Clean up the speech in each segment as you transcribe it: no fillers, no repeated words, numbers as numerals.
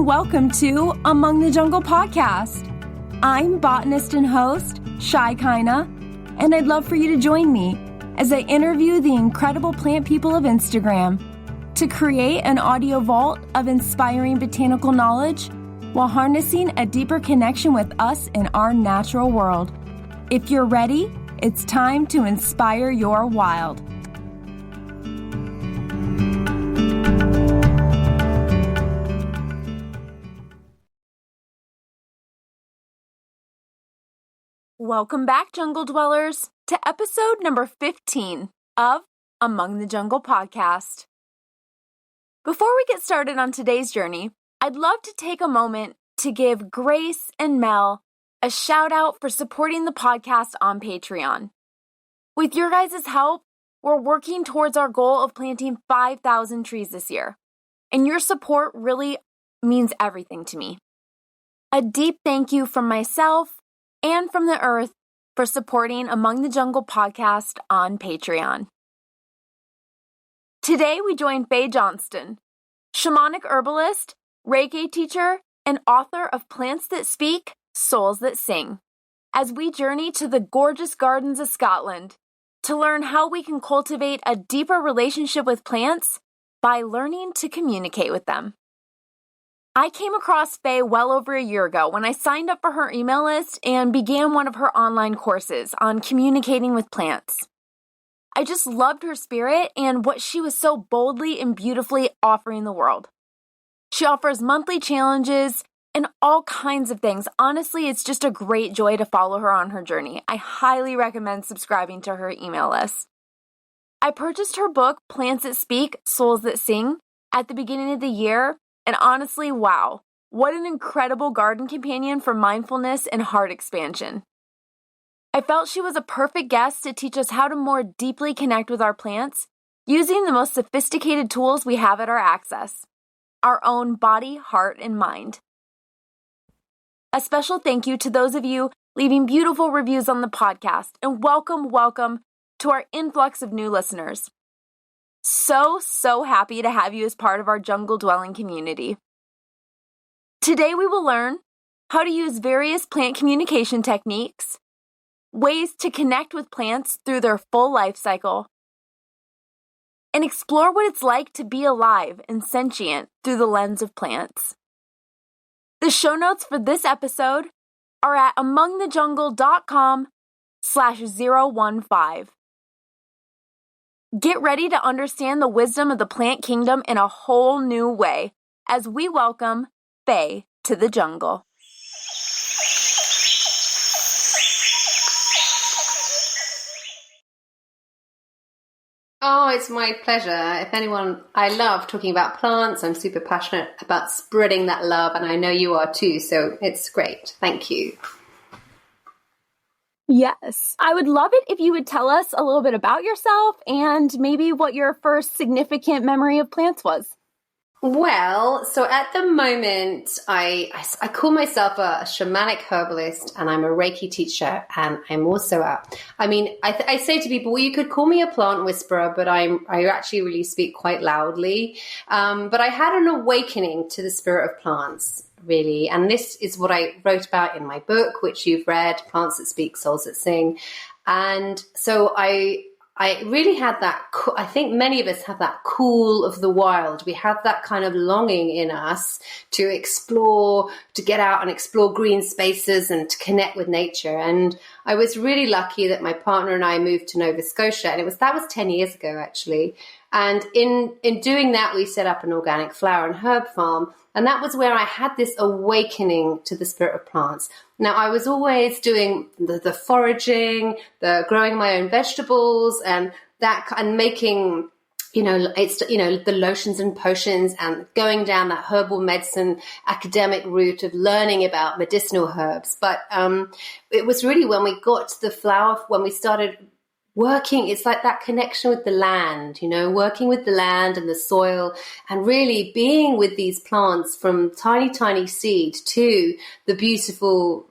and welcome to Among the Jungle podcast. I'm botanist and host, Shy Kina, and I'd love for you to join me as I interview the incredible plant people of Instagram to create an audio vault of inspiring botanical knowledge while harnessing a deeper connection with us in our natural world. If you're ready, it's time to inspire your wild. Welcome back, Jungle Dwellers, to episode number 15 of Among the Jungle podcast. Before we get started on today's journey, I'd love to take a moment to give Grace and Mel a shout out for supporting the podcast on Patreon. With your guys' help, we're working towards our goal of planting 5,000 trees this year, and your support really means everything to me. A deep thank you from myself and from the earth for supporting Among the Jungle podcast on Patreon. Today we join Fay Johnstone, shamanic herbalist, Reiki teacher, and author of Plants That Speak, Souls That Sing, as we journey to the gorgeous gardens of Scotland to learn how we can cultivate a deeper relationship with plants by learning to communicate with them. I came across Faye well over a year ago when I signed up for her email list and began one of her online courses on communicating with plants. I just loved her spirit and what she was so boldly and beautifully offering the world. She offers monthly challenges and all kinds of things. Honestly, it's just a great joy to follow her on her journey. I highly recommend subscribing to her email list. I purchased her book, Plants That Speak, Souls That Sing, at the beginning of the year. And honestly, wow, what an incredible garden companion for mindfulness and heart expansion. I felt she was a perfect guest to teach us how to more deeply connect with our plants using the most sophisticated tools we have at our access, our own body, heart, and mind. A special thank you to those of you leaving beautiful reviews on the podcast, and welcome to our influx of new listeners. So happy to have you as part of our jungle dwelling community. Today we will learn how to use various plant communication techniques, ways to connect with plants through their full life cycle, and explore what it's like to be alive and sentient through the lens of plants. The show notes for this episode are at amongthejungle.com/015. Get ready to understand the wisdom of the plant kingdom in a whole new way as we welcome Faye to the jungle. Oh, it's my pleasure. I love talking about plants. I'm super passionate about spreading that love, and I know you are too, so it's great. Thank you. Yes. I would love it if you would tell us a little bit about yourself and maybe what your first significant memory of plants was. Well, so at the moment, I call myself a shamanic herbalist, and I'm a Reiki teacher, and I'm also I say to people, well, you could call me a plant whisperer, but I actually really speak quite loudly. But I had an awakening to the spirit of plants, really. And this is what I wrote about in my book, which you've read, Plants That Speak, Souls That Sing. And so I really had that, I think many of us have that call of the wild. We have that kind of longing in us to explore, to get out and explore green spaces and to connect with nature. And I was really lucky that my partner and I moved to Nova Scotia, and that was 10 years ago, actually. And in doing that, we set up an organic flower and herb farm. And that was where I had this awakening to the spirit of plants. Now, I was always doing the foraging, the growing my own vegetables, and making, the lotions and potions, and going down that herbal medicine academic route of learning about medicinal herbs. But it was really when we got to the flower, when we started working, it's like that connection with the land, working with the land and the soil, and really being with these plants from tiny, tiny seed to the beautiful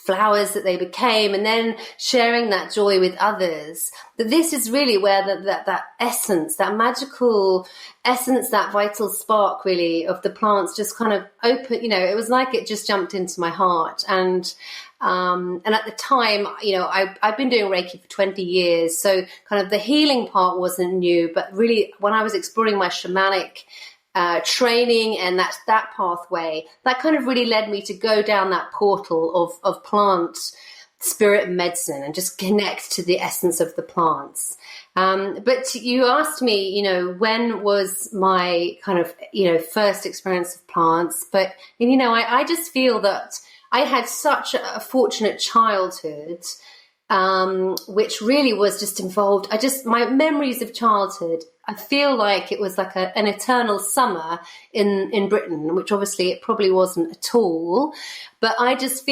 flowers that they became, and then sharing that joy with others. That this is really where that essence, that magical essence, that vital spark really of the plants just kind of open, it was like it just jumped into my heart. And at the time, I've been doing Reiki for 20 years. So kind of the healing part wasn't new, but really when I was exploring my shamanic training and that pathway, that kind of really led me to go down that portal of plant spirit medicine and just connect to the essence of the plants. But you asked me, when was my kind of, first experience of plants? But, I just feel that I had such a fortunate childhood, which really was just involved. My memories of childhood, I feel like it was like an eternal summer in Britain, which obviously it probably wasn't at all. But I just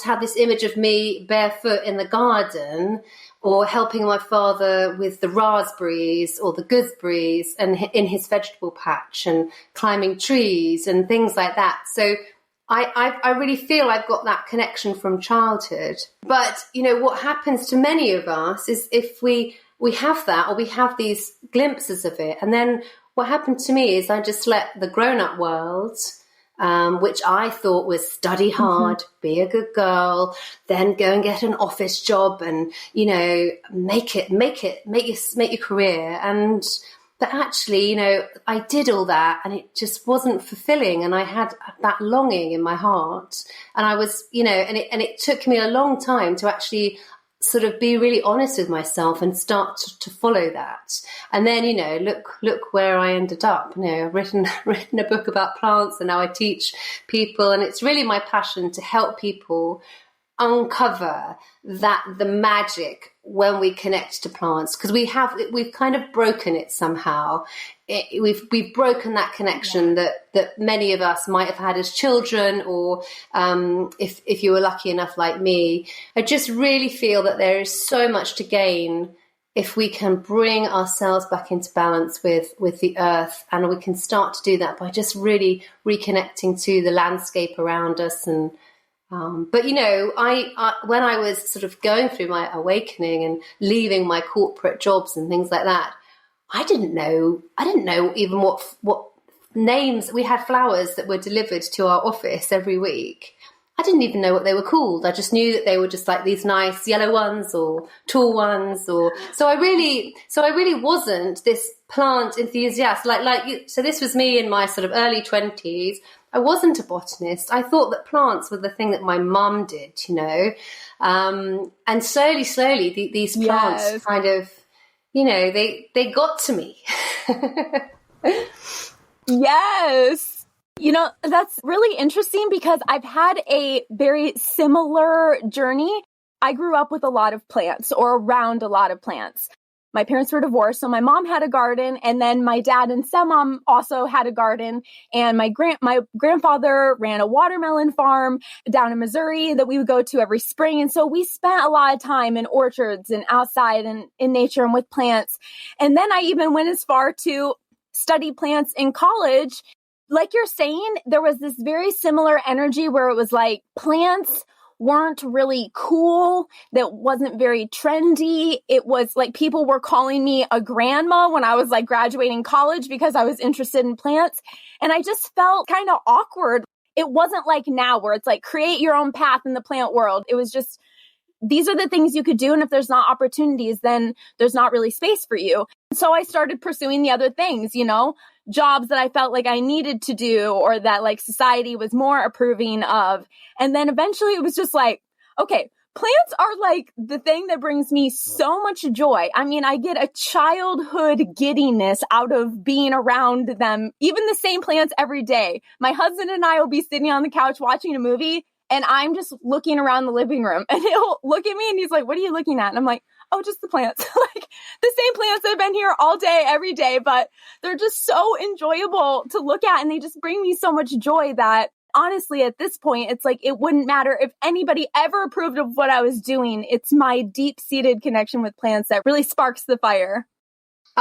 had this image of me barefoot in the garden, or helping my father with the raspberries or the gooseberries and in his vegetable patch, and climbing trees and things like that. So I really feel I've got that connection from childhood. But, what happens to many of us is if we have that, or we have these glimpses of it. And then what happened to me is I just let the grown-up world, which I thought was study hard, be a good girl, then go and get an office job and, make your career. But actually, I did all that and it just wasn't fulfilling. And I had that longing in my heart. And I was, and it took me a long time to actually sort of be really honest with myself and start to follow that. And then, look where I ended up. I've written a book about plants, and now I teach people. And it's really my passion to help people uncover the magic when we connect to plants, because we've kind of broken it somehow. We've broken that connection that many of us might have had as children, or if you were lucky enough like me. I just really feel that there is so much to gain if we can bring ourselves back into balance with the earth, and we can start to do that by just really reconnecting to the landscape around us. And but I when I was sort of going through my awakening and leaving my corporate jobs and things like that, I didn't know even what names. We had flowers that were delivered to our office every week. I didn't even know what they were called. I just knew that they were just like these nice yellow ones or tall ones, so I really wasn't this plant enthusiast like you. So this was me in my sort of early 20s. I wasn't a botanist. I thought that plants were the thing that my mum did, and slowly these plants kind of, they got to me. Yes. That's really interesting because I've had a very similar journey. I grew up with a lot of plants, or around a lot of plants. My parents were divorced, so my mom had a garden, and then my dad and stepmom also had a garden, and my grandfather ran a watermelon farm down in Missouri that we would go to every spring. And so we spent a lot of time in orchards and outside and in nature and with plants. And then I even went as far to study plants in college. Like you're saying, there was this very similar energy where it was like plants weren't really cool, that wasn't very trendy. It was like people were calling me a grandma when I was like graduating college because I was interested in plants. And I just felt kind of awkward. It wasn't like now where it's like create your own path in the plant world. It was just, these are the things you could do. And if there's not opportunities, then there's not really space for you. So I started pursuing the other things, jobs that I felt like I needed to do, or that like society was more approving of. And then eventually it was just like, okay, plants are like the thing that brings me so much joy. I mean, I get a childhood giddiness out of being around them, even the same plants every day. My husband and I will be sitting on the couch watching a movie, and I'm just looking around the living room, and he'll look at me and he's like, what are you looking at? And I'm like, oh, just the plants. Like the same plants that have been here all day, every day, but they're just so enjoyable to look at. And they just bring me so much joy that honestly, at this point, it's like, it wouldn't matter if anybody ever approved of what I was doing. It's my deep-seated connection with plants that really sparks the fire.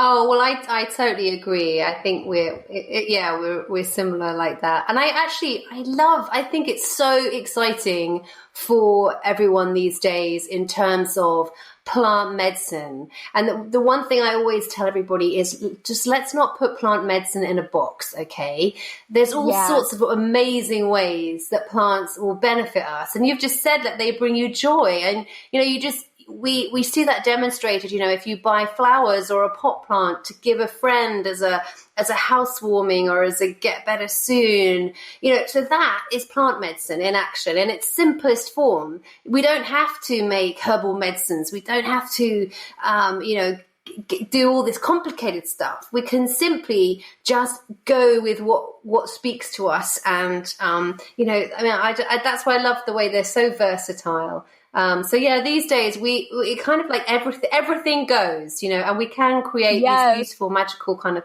Oh, well, I totally agree. I think we're similar like that. And I think it's so exciting for everyone these days in terms of plant medicine. And the one thing I always tell everybody is just let's not put plant medicine in a box, okay? There's all sorts of amazing ways that plants will benefit us. And you've just said that they bring you joy. And, we see that demonstrated, if you buy flowers or a pot plant to give a friend as a housewarming or as a get better soon, so that is plant medicine in action in its simplest form. We don't have to make herbal medicines. We don't have to, do all this complicated stuff. We can simply go with what speaks to us. And, that's why I love the way they're so versatile. These days we kind of like everything goes, and we can create these beautiful, magical kind of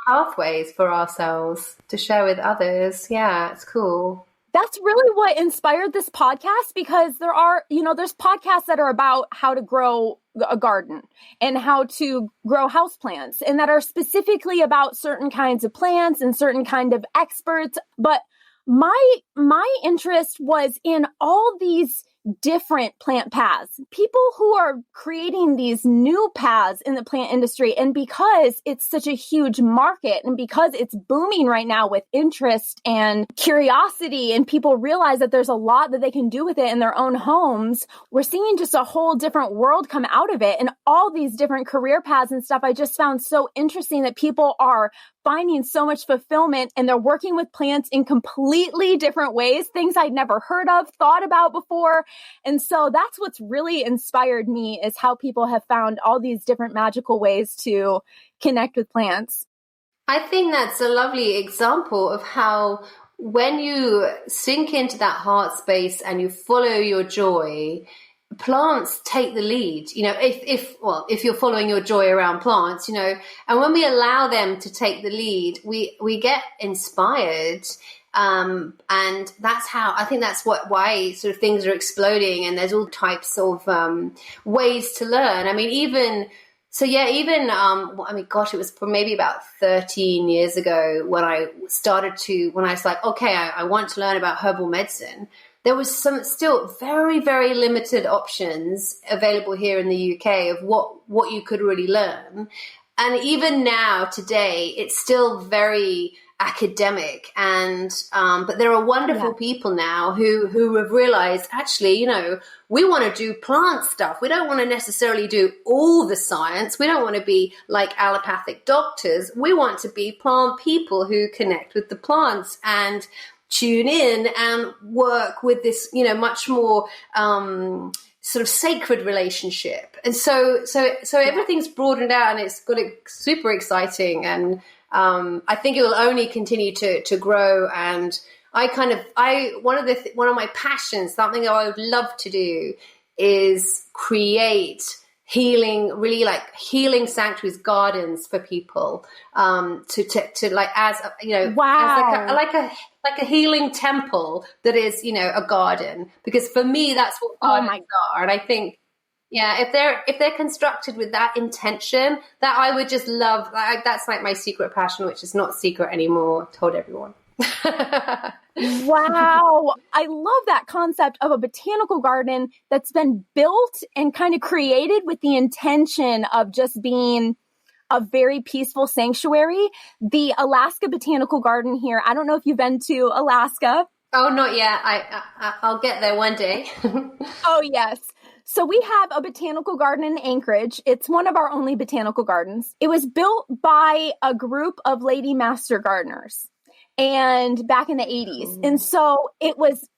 pathways for ourselves to share with others. Yeah, it's cool. That's really what inspired this podcast, because there's podcasts that are about how to grow a garden and how to grow houseplants, and that are specifically about certain kinds of plants and certain kind of experts. But my interest was in all these different plant paths, people who are creating these new paths in the plant industry. And because it's such a huge market, and because it's booming right now with interest and curiosity, and people realize that there's a lot that they can do with it in their own homes, we're seeing just a whole different world come out of it, and all these different career paths and stuff. I just found so interesting that people are finding so much fulfillment, and they're working with plants in completely different ways, things I'd never heard of, thought about before. And so that's what's really inspired me, is how people have found all these different magical ways to connect with plants. I think that's a lovely example of how when you sink into that heart space and you follow your joy, plants take the lead, if you're following your joy around plants, and when we allow them to take the lead, we get inspired. And that's why sort of things are exploding, and there's all types of ways to learn. I mean, it was maybe about 13 years ago when I was like, okay, I want to learn about herbal medicine. There was some still very, very limited options available here in the UK of what you could really learn. And even now, today, it's still very academic, but there are wonderful people now who have realized, actually, we want to do plant stuff. We don't want to necessarily do all the science. We don't want to be like allopathic doctors. We want to be plant people who connect with the plants and tune in and work with this, much more sort of sacred relationship. And so everything's broadened out, and it's got it super exciting. And I think it will only continue to grow. And one of my passions, something that I would love to do, is create healing sanctuaries, gardens for people, to like, as wow, as like a healing temple that is, a garden, because for me, that's what gardens are. And I think, if they're constructed with that intention, that I would just love, that's like my secret passion, which is not secret anymore. Told everyone. Wow. I love that concept of a botanical garden that's been built and kind of created with the intention of just being a very peaceful sanctuary. The Alaska Botanical Garden here, I don't know if you've been to Alaska. Oh, not yet. I'll get there one day. Oh, yes. So we have a botanical garden in Anchorage. It's one of our only botanical gardens. It was built by a group of lady master gardeners, and back in the 80s. And so it was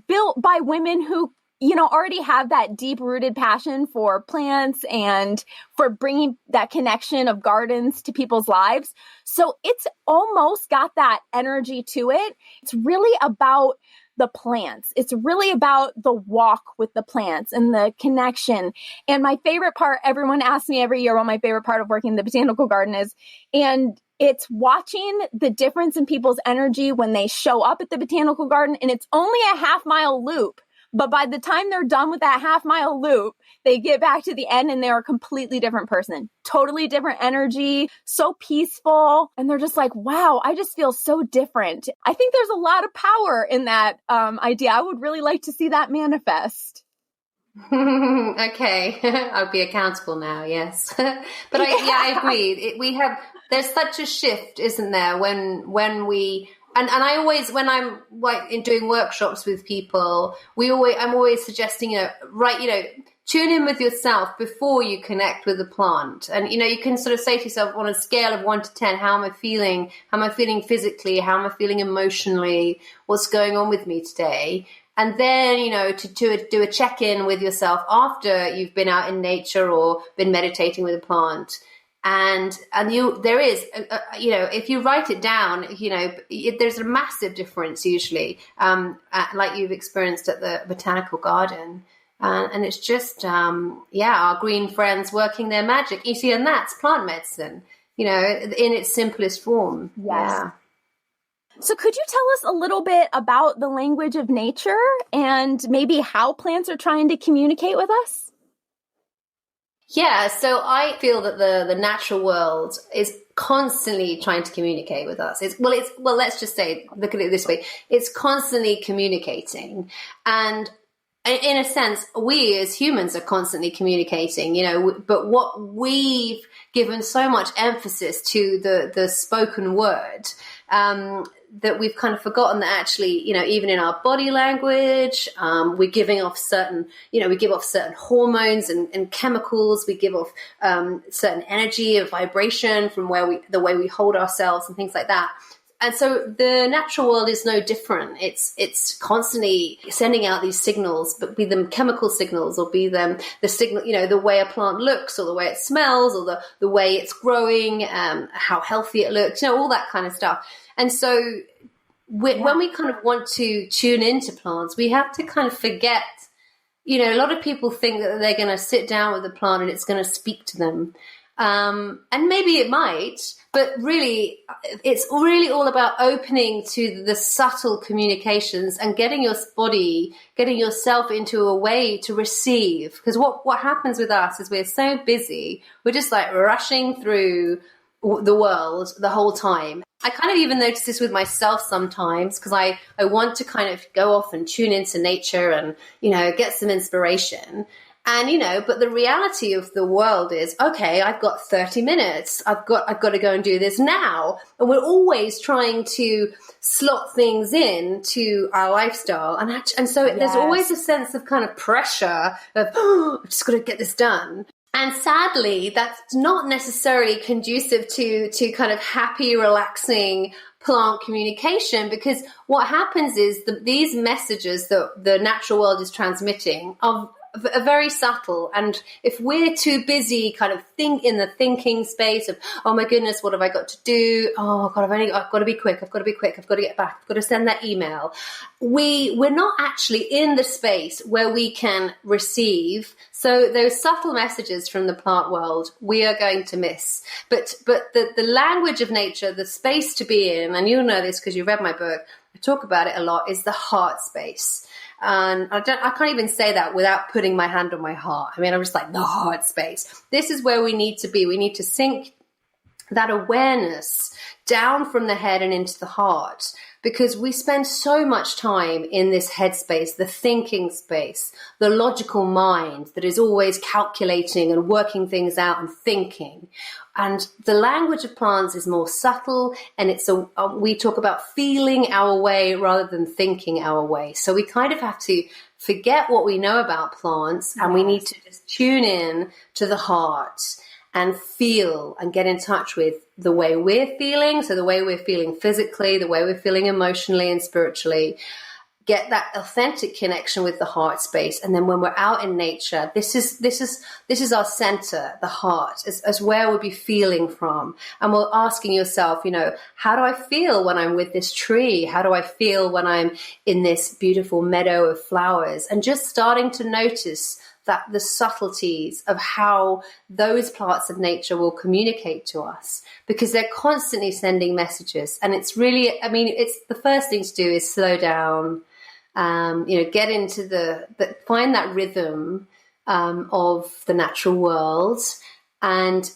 built by women who, already have that deep rooted passion for plants and for bringing that connection of gardens to people's lives. So it's almost got that energy to it. It's really about the plants. It's really about the walk with the plants and the connection. And my favorite part, everyone asks me every year what my favorite part of working in the botanical garden is. And it's watching the difference in people's energy when they show up at the botanical garden. And it's only a half-mile loop, But by the time they're done with that half-mile loop, they get back to the end and they're a completely different person, totally different energy, so peaceful. And they're just like, wow, I just feel so different. I think there's a lot of power in that idea. I would really like to see that manifest. Okay, I'll be accountable now. Yes, but I agree. There's such a shift, isn't there? When we and I always, when I'm like in doing workshops with people, I'm always suggesting, tune in with yourself before you connect with the plant, and you can sort of say to yourself on a scale of 1 to 10, how am I feeling? How am I feeling physically? How am I feeling emotionally? What's going on with me today? And then, to do a check-in with yourself after you've been out in nature or been meditating with a plant. And there is, if you write it down, there's a massive difference usually, like you've experienced at the botanical garden. And it's just, our green friends working their magic. You see, and that's plant medicine, in its simplest form. Yes. Yeah. So could you tell us a little bit about the language of nature and maybe how plants are trying to communicate with us? Yeah, so I feel that the natural world is constantly trying to communicate with us. Let's just say, look at it this way. It's constantly communicating. And in a sense, we as humans are constantly communicating, but what we've given so much emphasis to the spoken word, that we've kind of forgotten that actually, even in our body language, we're giving off certain hormones and chemicals. We give off certain energy and vibration from the way we hold ourselves and things like that. And so the natural world is no different. It's constantly sending out these signals, but be them chemical signals or be them the signal, the way a plant looks or the way it smells or the way it's growing, how healthy it looks, all that kind of stuff. And so when we kind of want to tune into plants, we have to kind of forget, a lot of people think that they're going to sit down with a plant and it's going to speak to them. And maybe it might, but really, it's really all about opening to the subtle communications and getting yourself into a way to receive. Because what happens with us is we're so busy, we're just like rushing through the world the whole time. I kind of even notice this with myself sometimes because I want to kind of go off and tune into nature and, get some inspiration. And, but the reality of the world is, okay, I've got 30 minutes. I've got to go and do this now. And we're always trying to slot things in to our lifestyle. And so there's always a sense of kind of pressure of, I've just got to get this done. And sadly, that's not necessarily conducive to kind of happy, relaxing plant communication, because what happens is these messages that the natural world is transmitting are very subtle. And if we're too busy kind of in the thinking space of, oh my goodness, what have I got to do? Oh God, I've got to be quick. I've got to get back. I've got to send that email. We're not actually in the space where we can receive. So those subtle messages from the plant world, we are going to miss. But the language of nature, the space to be in, and you'll know this because you read my book, I talk about it a lot, is the heart space. And I can't even say that without putting my hand on my heart. I mean, I'm just like, the heart space. This is where we need to be. We need to sink that awareness down from the head and into the heart, because we spend so much time in this headspace, the thinking space, the logical mind that is always calculating and working things out and thinking. And the language of plants is more subtle, and we talk about feeling our way rather than thinking our way. So we kind of have to forget what we know about plants, and we need to just tune in to the heart and feel and get in touch with the way we're feeling. So the way we're feeling physically, the way we're feeling emotionally and spiritually, get that authentic connection with the heart space. And then when we're out in nature, this is our center, the heart, as where we'll be feeling from. And we're asking yourself, how do I feel when I'm with this tree? How do I feel when I'm in this beautiful meadow of flowers? And just starting to notice that the subtleties of how those parts of nature will communicate to us, because they're constantly sending messages. And it's really, it's the first thing to do is slow down get into find that rhythm of the natural world, and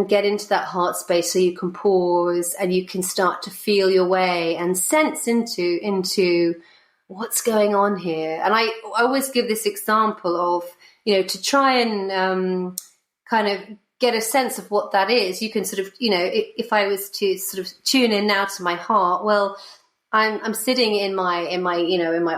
get into that heart space so you can pause and you can start to feel your way and sense into what's going on here. And I always give this example of, to try and kind of get a sense of what that is. You can sort of, if I was to sort of tune in now to my heart, well, I'm sitting in my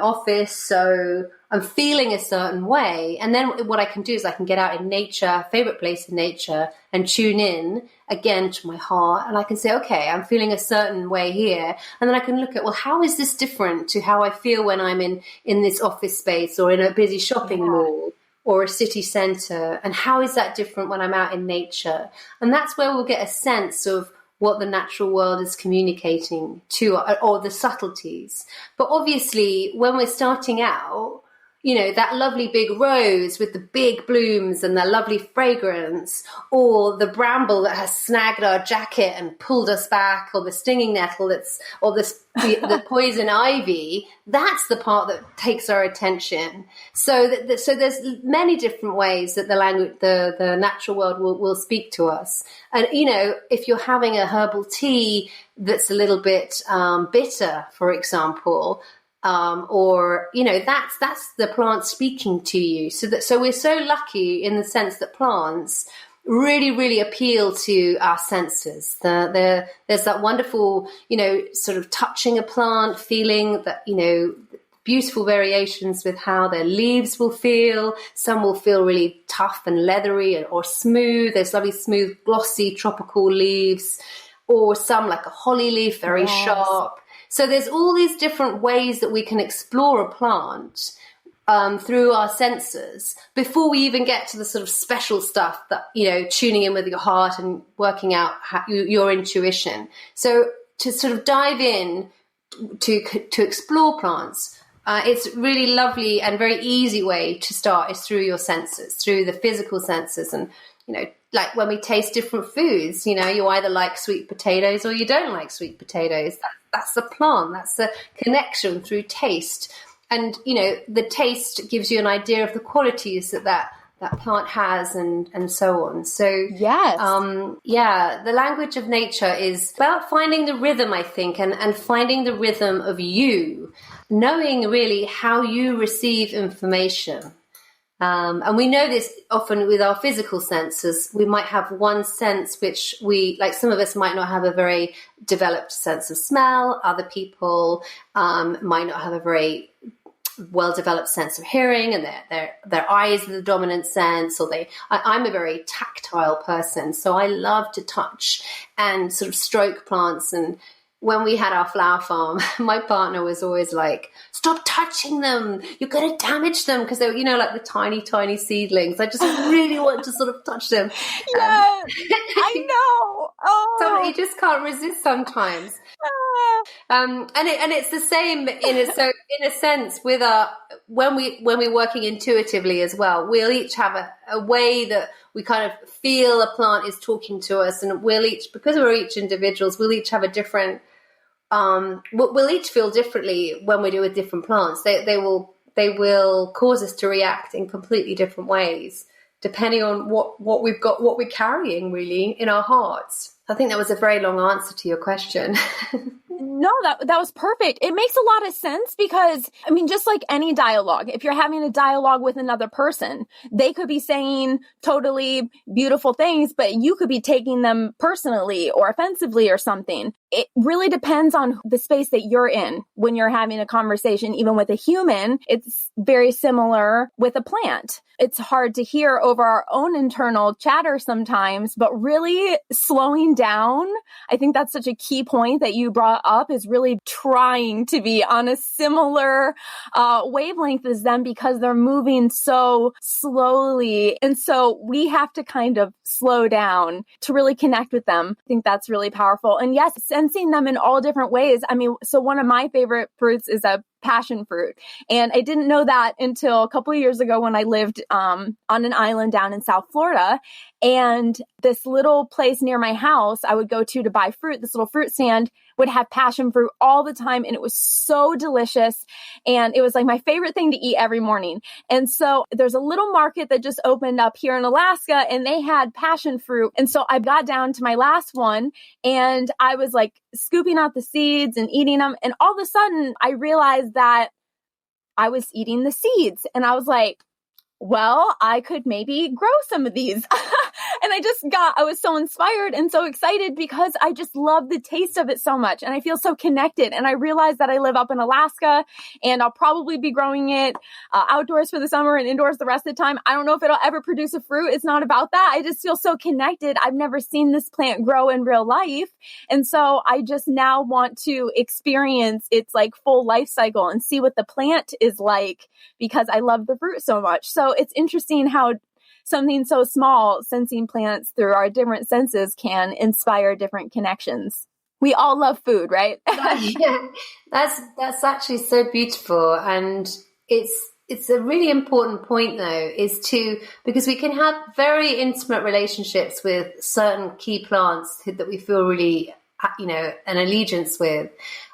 office, so I'm feeling a certain way. And then what I can do is I can get out in nature, favorite place in nature, and tune in again to my heart. And I can say, okay, I'm feeling a certain way here. And then I can look at, well, how is this different to how I feel when I'm in this office space or in a busy shopping mall or a city centre? And how is that different when I'm out in nature? And that's where we'll get a sense of what the natural world is communicating to, or the subtleties. But obviously, when we're starting out, that lovely big rose with the big blooms and the lovely fragrance, or the bramble that has snagged our jacket and pulled us back, or the stinging nettle the poison ivy, that's the part that takes our attention. So there's many different ways that the natural world will speak to us. And, if you're having a herbal tea that's a little bit bitter, for example, or that's the plant speaking to you. So we're so lucky in the sense that plants really, really appeal to our senses. There's that wonderful, sort of touching a plant, feeling that, beautiful variations with how their leaves will feel. Some will feel really tough and leathery or smooth. There's lovely, smooth, glossy tropical leaves, or some like a holly leaf, very sharp. So there's all these different ways that we can explore a plant through our senses before we even get to the sort of special stuff that, tuning in with your heart and working out your intuition. So to sort of dive in to explore plants, it's really lovely and very easy way to start is through your senses, through the physical senses. And, like when we taste different foods, you either like sweet potatoes or you don't like sweet potatoes. That's the plant. That's the connection through taste. And, the taste gives you an idea of the qualities that plant has and so on. So, yes. The language of nature is about finding the rhythm, I think, and finding the rhythm of you, knowing really how you receive information. And we know this often with our physical senses. We might have one sense which some of us might not have a very developed sense of smell. Other people might not have a very well-developed sense of hearing, and their eyes are the dominant sense, or I'm a very tactile person, so I love to touch and sort of stroke plants. And when we had our flower farm, my partner was always like, stop touching them. You're going to damage them, because they were, like the tiny, tiny seedlings. I just really want to sort of touch them. Yes, I know. Oh. So you just can't resist sometimes. And it's the same in a sense with when we're working intuitively as well. We'll each have a way that we kind of feel a plant is talking to us, and because we're each individuals, we'll each have a different. We'll each feel differently when we do with different plants. They will cause us to react in completely different ways, depending on what we've got, what we're carrying really in our hearts. I think that was a very long answer to your question. No, that was perfect. It makes a lot of sense because, just like any dialogue, if you're having a dialogue with another person, they could be saying totally beautiful things, but you could be taking them personally or offensively or something. It really depends on the space that you're in when you're having a conversation. Even with a human, it's very similar with a plant. It's hard to hear over our own internal chatter sometimes, but really slowing down, I think that's such a key point that you brought up, is really trying to be on a similar wavelength as them, because they're moving so slowly. And so we have to kind of slow down to really connect with them. I think that's really powerful. And yes, sensing them in all different ways. So one of my favorite fruits is a passion fruit. And I didn't know that until a couple of years ago when I lived on an island down in South Florida. And this little place near my house I would go to buy fruit, this little fruit stand, would have passion fruit all the time. And it was so delicious. And it was like my favorite thing to eat every morning. And so there's a little market that just opened up here in Alaska, and they had passion fruit. And so I got down to my last one, and I was like scooping out the seeds and eating them. And all of a sudden I realized that I was eating the seeds, and I was like, well, I could maybe grow some of these. And I was so inspired and so excited because I just love the taste of it so much. And I feel so connected. And I realized that I live up in Alaska, and I'll probably be growing it outdoors for the summer and indoors the rest of the time. I don't know if it'll ever produce a fruit. It's not about that. I just feel so connected. I've never seen this plant grow in real life. And so I just now want to experience its like full life cycle and see what the plant is like, because I love the fruit so much. So it's interesting how something so small, sensing plants through our different senses, can inspire different connections. We all love food, right? Yeah, that's actually so beautiful. And it's a really important point though, because we can have very intimate relationships with certain key plants that we feel really, an allegiance with.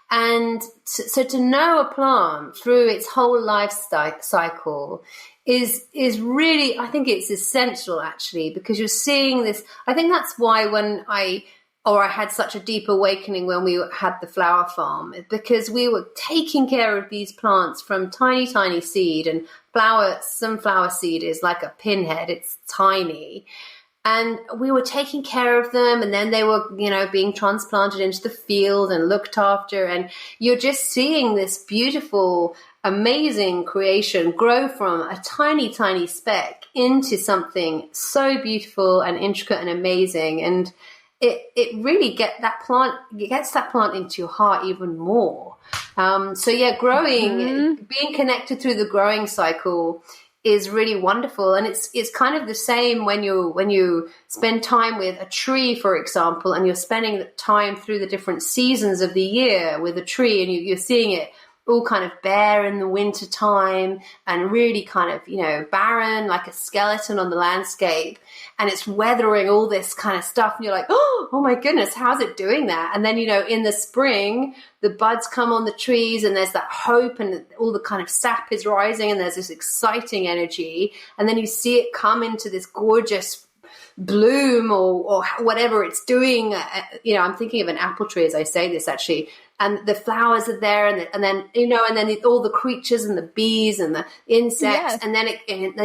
And so to know a plant through its whole life cycle is really, I think it's essential actually, because you're seeing this. I think that's why I had such a deep awakening when we had the flower farm, because we were taking care of these plants from tiny, tiny seed. And sunflower seed is like a pinhead. It's tiny. And we were taking care of them, and then they were, being transplanted into the field and looked after. And you're just seeing this beautiful, amazing creation grow from a tiny, tiny speck into something so beautiful and intricate and amazing. And it really gets that plant into your heart even more. Growing, being connected through the growing cycle is really wonderful. And it's kind of the same when you spend time with a tree, for example, and you're spending the time through the different seasons of the year with a tree, and you're seeing it all kind of bare in the winter time and really kind of, barren, like a skeleton on the landscape. And it's weathering all this kind of stuff. And you're like, oh my goodness, how's it doing that? And then, in the spring, the buds come on the trees, and there's that hope, and all the kind of sap is rising, and there's this exciting energy. And then you see it come into this gorgeous bloom or whatever it's doing. I'm thinking of an apple tree as I say this actually. And the flowers are there, and then all the creatures and the bees and the insects, yes. and then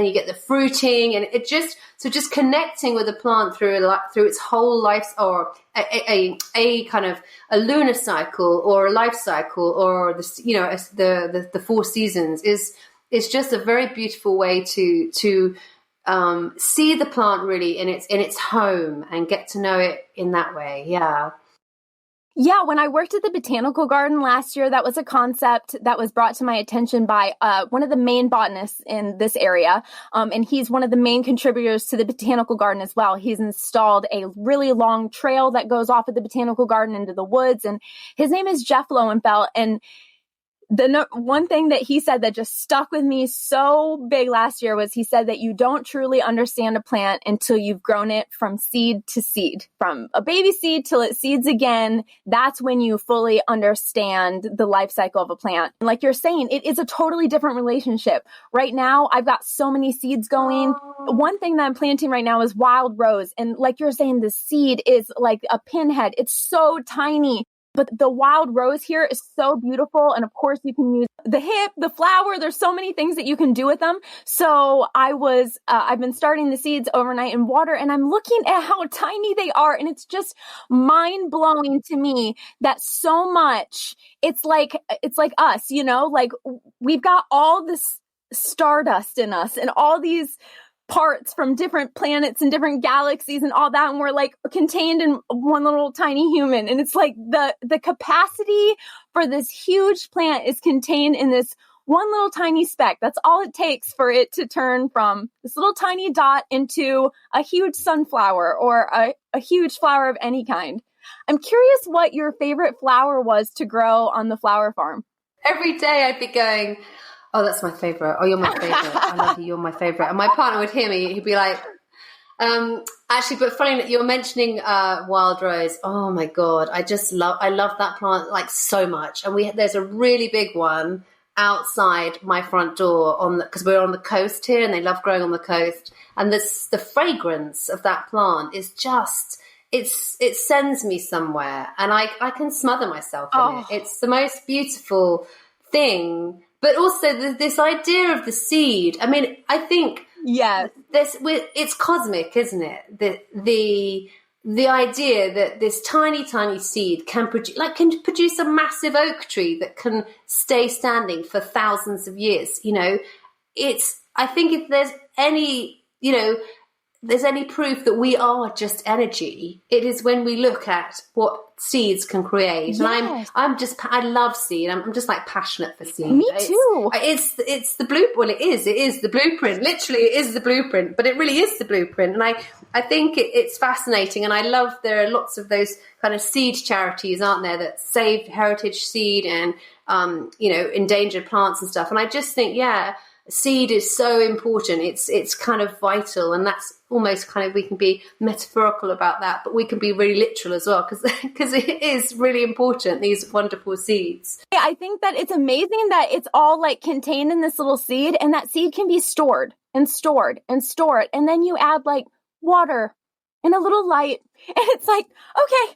you get the fruiting, and just connecting with the plant through its whole life, or a kind of a lunar cycle or a life cycle, or the 4 seasons is just a very beautiful way to see the plant really in its home and get to know it in that way. Yeah. Yeah, when I worked at the botanical garden last year, that was a concept that was brought to my attention by one of the main botanists in this area. And he's one of the main contributors to the botanical garden as well. He's installed a really long trail that goes off of the botanical garden into the woods. And his name is Jeff Lowenfeld. And the one thing that he said that just stuck with me so big last year was he said that you don't truly understand a plant until you've grown it from seed to seed, from a baby seed till it seeds again. That's when you fully understand the life cycle of a plant. And like you're saying, it is a totally different relationship. Right now, I've got so many seeds going. One thing that I'm planting right now is wild rose. And like you're saying, the seed is like a pinhead. It's so tiny. But the wild rose here is so beautiful. And of course, you can use the hip, the flower. There's so many things that you can do with them. So I've been starting the seeds overnight in water, and I'm looking at how tiny they are. And it's just mind blowing to me that so much, it's like us, like we've got all this stardust in us and all these parts from different planets and different galaxies and all that, and we're like contained in one little tiny human. And it's like the capacity for this huge plant is contained in this one little tiny speck. That's all it takes for it to turn from this little tiny dot into a huge sunflower or a huge flower of any kind. I'm curious what your favorite flower was to grow on the flower farm. Every day I'd be going, oh, that's my favorite. Oh, you're my favorite. I love you. You're my favorite. And my partner would hear me. He'd be like, Actually, but funny that you're mentioning wild rose. Oh my God. I love that plant like so much. And there's a really big one outside my front door because we're on the coast here and they love growing on the coast. And the fragrance of that plant is just, it sends me somewhere and I can smother myself in it. It's the most beautiful thing. But also this idea of the seed. I mean, I think it's cosmic, isn't it? The idea that this tiny seed can produce a massive oak tree that can stay standing for thousands of years. You know, I think if there's any proof that we are just energy, it is when we look at what seeds can create. Yes. And I love seed. I'm just like passionate for seed. Me too. It's the blueprint. Well, it is the blueprint. Literally, it is the blueprint, but it really is the blueprint. And I think it's fascinating. And I love there are lots of those kind of seed charities, aren't there, that save heritage seed and, endangered plants and stuff. And I just think, seed is so important. It's kind of vital, and that's almost kind of, we can be metaphorical about that, but we can be really literal as well, because it is really important, these wonderful seeds. I think that it's amazing that it's all like contained in this little seed, and that seed can be stored and stored and stored, and then you add like water and a little light, and it's like, okay,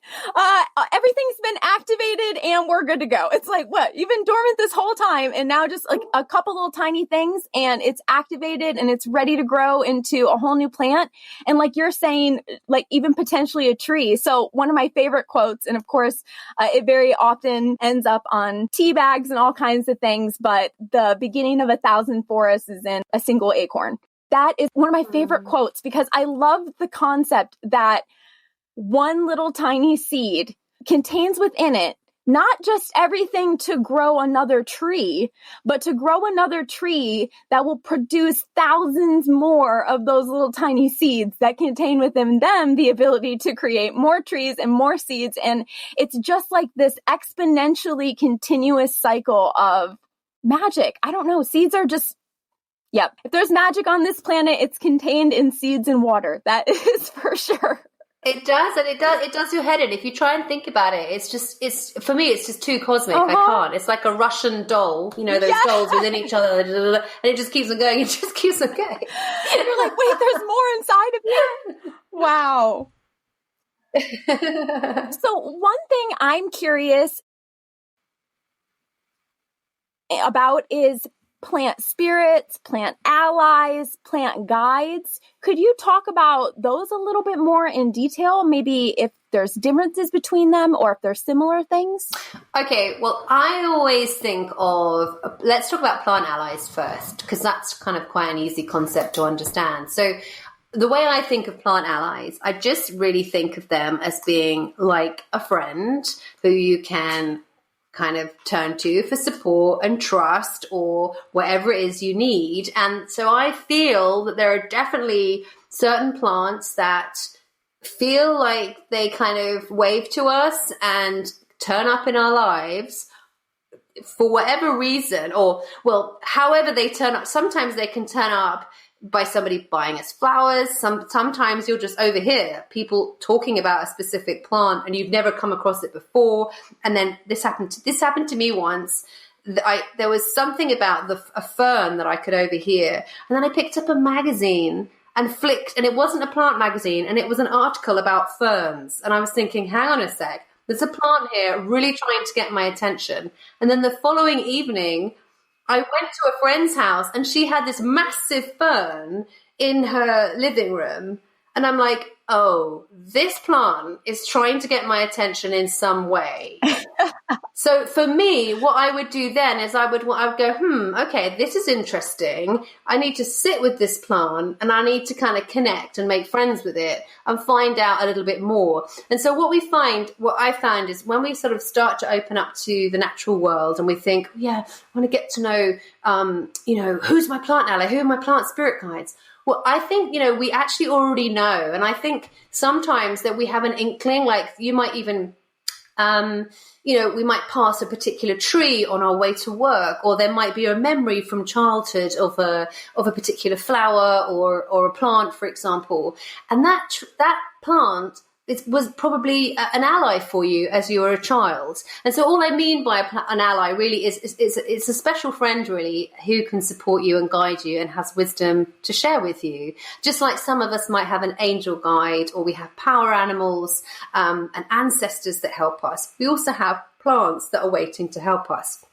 everything's been activated and we're good to go. It's like, what? You've been dormant this whole time, and now just like a couple little tiny things and it's activated and it's ready to grow into a whole new plant. And like you're saying, like even potentially a tree. So one of my favorite quotes, and of course, it very often ends up on tea bags and all kinds of things, but the beginning of 1,000 forests is in a single acorn. That is one of my favorite quotes, because I love the concept that one little tiny seed contains within it not just everything to grow another tree, but to grow another tree that will produce thousands more of those little tiny seeds that contain within them the ability to create more trees and more seeds. And it's just like this exponentially continuous cycle of magic. I don't know. Seeds are just, yep. If there's magic on this planet, it's contained in seeds and water. That is for sure. It does, and it does your head in. If you try and think about it, it's for me, it's just too cosmic. I can't. It's like a Russian doll, those dolls within each other, and it just keeps on going. It just keeps on going. And you're like, wait, there's more inside of you. Wow. So one thing I'm curious about is plant spirits, plant allies, plant guides. Could you talk about those a little bit more in detail? Maybe if there's differences between them or if they're similar things? Okay, well, I always think of, let's talk about plant allies first, because that's kind of quite an easy concept to understand. So the way I think of plant allies, I just really think of them as being like a friend who you can kind of turn to for support and trust or whatever it is you need. And so I feel that there are definitely certain plants that feel like they kind of wave to us and turn up in our lives for whatever reason, or, well, however they turn up. Sometimes they can turn up by somebody buying us flowers. Sometimes you'll just overhear people talking about a specific plant and you've never come across it before. And then this happened to me once. There was something about a fern that I could overhear. And then I picked up a magazine and flicked, and it wasn't a plant magazine, and it was an article about ferns. And I was thinking, hang on a sec, there's a plant here really trying to get my attention. And then the following evening, I went to a friend's house and she had this massive fern in her living room. And I'm like, oh, this plant is trying to get my attention in some way. So for me, what I would do then is I would go, okay, this is interesting. I need to sit with this plant and I need to kind of connect and make friends with it and find out a little bit more. And so what I found is when we sort of start to open up to the natural world and we think, yeah, I want to get to know, who's my plant ally? Who are my plant spirit guides? Well, I think, we actually already know. And I think sometimes that we have an inkling, like you might even We might pass a particular tree on our way to work, or there might be a memory from childhood of a particular flower or a plant, for example. And that plant was probably an ally for you as you were a child. And so all I mean by an ally really is it's a special friend really who can support you and guide you and has wisdom to share with you. Just like some of us might have an angel guide, or we have power animals and ancestors that help us. We also have plants that are waiting to help us.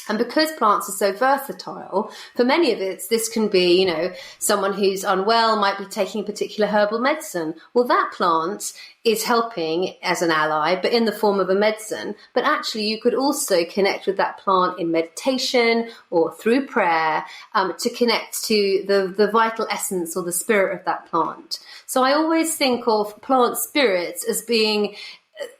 And because plants are so versatile, for many of it, this can be, someone who's unwell might be taking a particular herbal medicine. Well, that plant is helping as an ally, but in the form of a medicine. But actually, you could also connect with that plant in meditation or through prayer to connect to the vital essence or the spirit of that plant. So I always think of plant spirits as being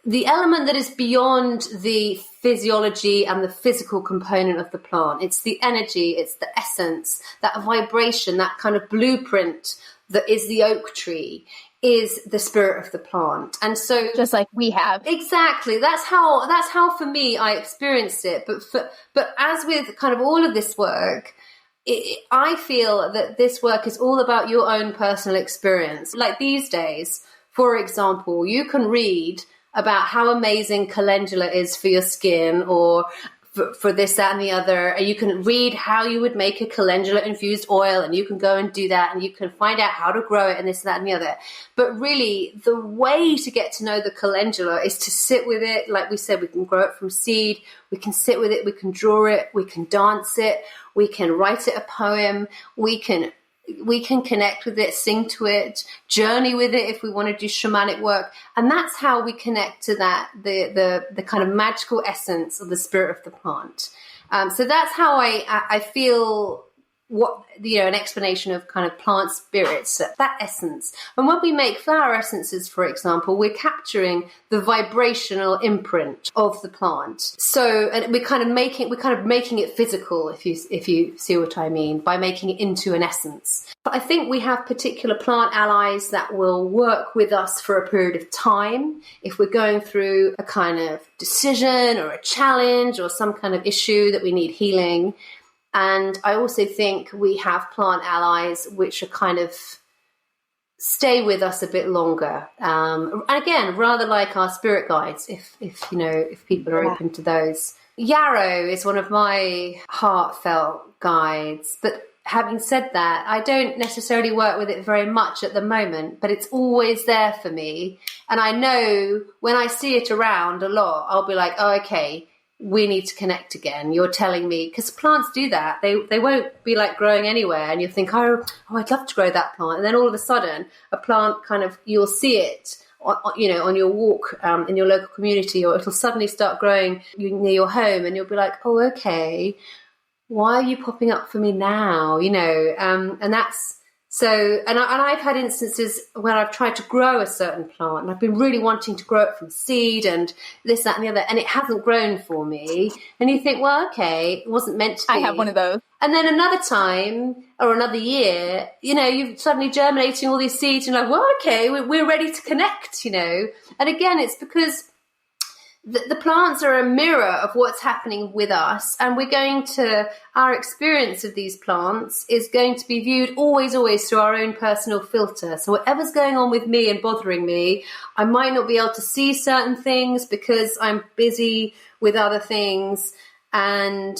the element that is beyond the physiology and the physical component of the plant. It's the energy, it's the essence, that vibration, that kind of blueprint that is the oak tree, is the spirit of the plant. And so just like we have. Exactly. That's how for me I experienced it. But as with kind of all of this work, I feel that this work is all about your own personal experience. Like these days, for example, you can read about how amazing calendula is for your skin, or for this, that, and the other. And you can read how you would make a calendula-infused oil, and you can go and do that, and you can find out how to grow it, and this, that, and the other. But really, the way to get to know the calendula is to sit with it. Like we said, we can grow it from seed. We can sit with it. We can draw it. We can dance it. We can write it a poem. We can connect with it, sing to it, journey with it if we want to do shamanic work. And that's how we connect to that, the kind of magical essence of the spirit of the plant. So that's how I feel an explanation of kind of plant spirits, that essence. And when we make flower essences, for example, we're capturing the vibrational imprint of the plant. So, and we're kind of making it physical, if you see what I mean, by making it into an essence. But I think we have particular plant allies that will work with us for a period of time. If we're going through a kind of decision or a challenge or some kind of issue that we need healing. And I also think we have plant allies which are kind of stay with us a bit longer. And again, rather like our spirit guides, if people are open to those. Yarrow is one of my heartfelt guides. But having said that, I don't necessarily work with it very much at the moment, but it's always there for me. And I know when I see it around a lot, I'll be like, oh, okay, we need to connect again. You're telling me, because plants do that. They won't be like growing anywhere, and you think, oh, I'd love to grow that plant. And then all of a sudden, a plant you'll see it, on your walk in your local community, or it'll suddenly start growing near your home, and you'll be like, oh, okay, why are you popping up for me now? And that's so. And I've had instances where I've tried to grow a certain plant, and I've been really wanting to grow it from seed and this, that, and the other, and it hasn't grown for me. And you think, well, okay, it wasn't meant to be. I have one of those. And then another time or another year, you're suddenly germinating all these seeds, and you're like, well, okay, we're ready to connect, And again, it's because the plants are a mirror of what's happening with us, and our experience of these plants is going to be viewed always through our own personal filter. So whatever's going on with me and bothering me, I might not be able to see certain things because I'm busy with other things. And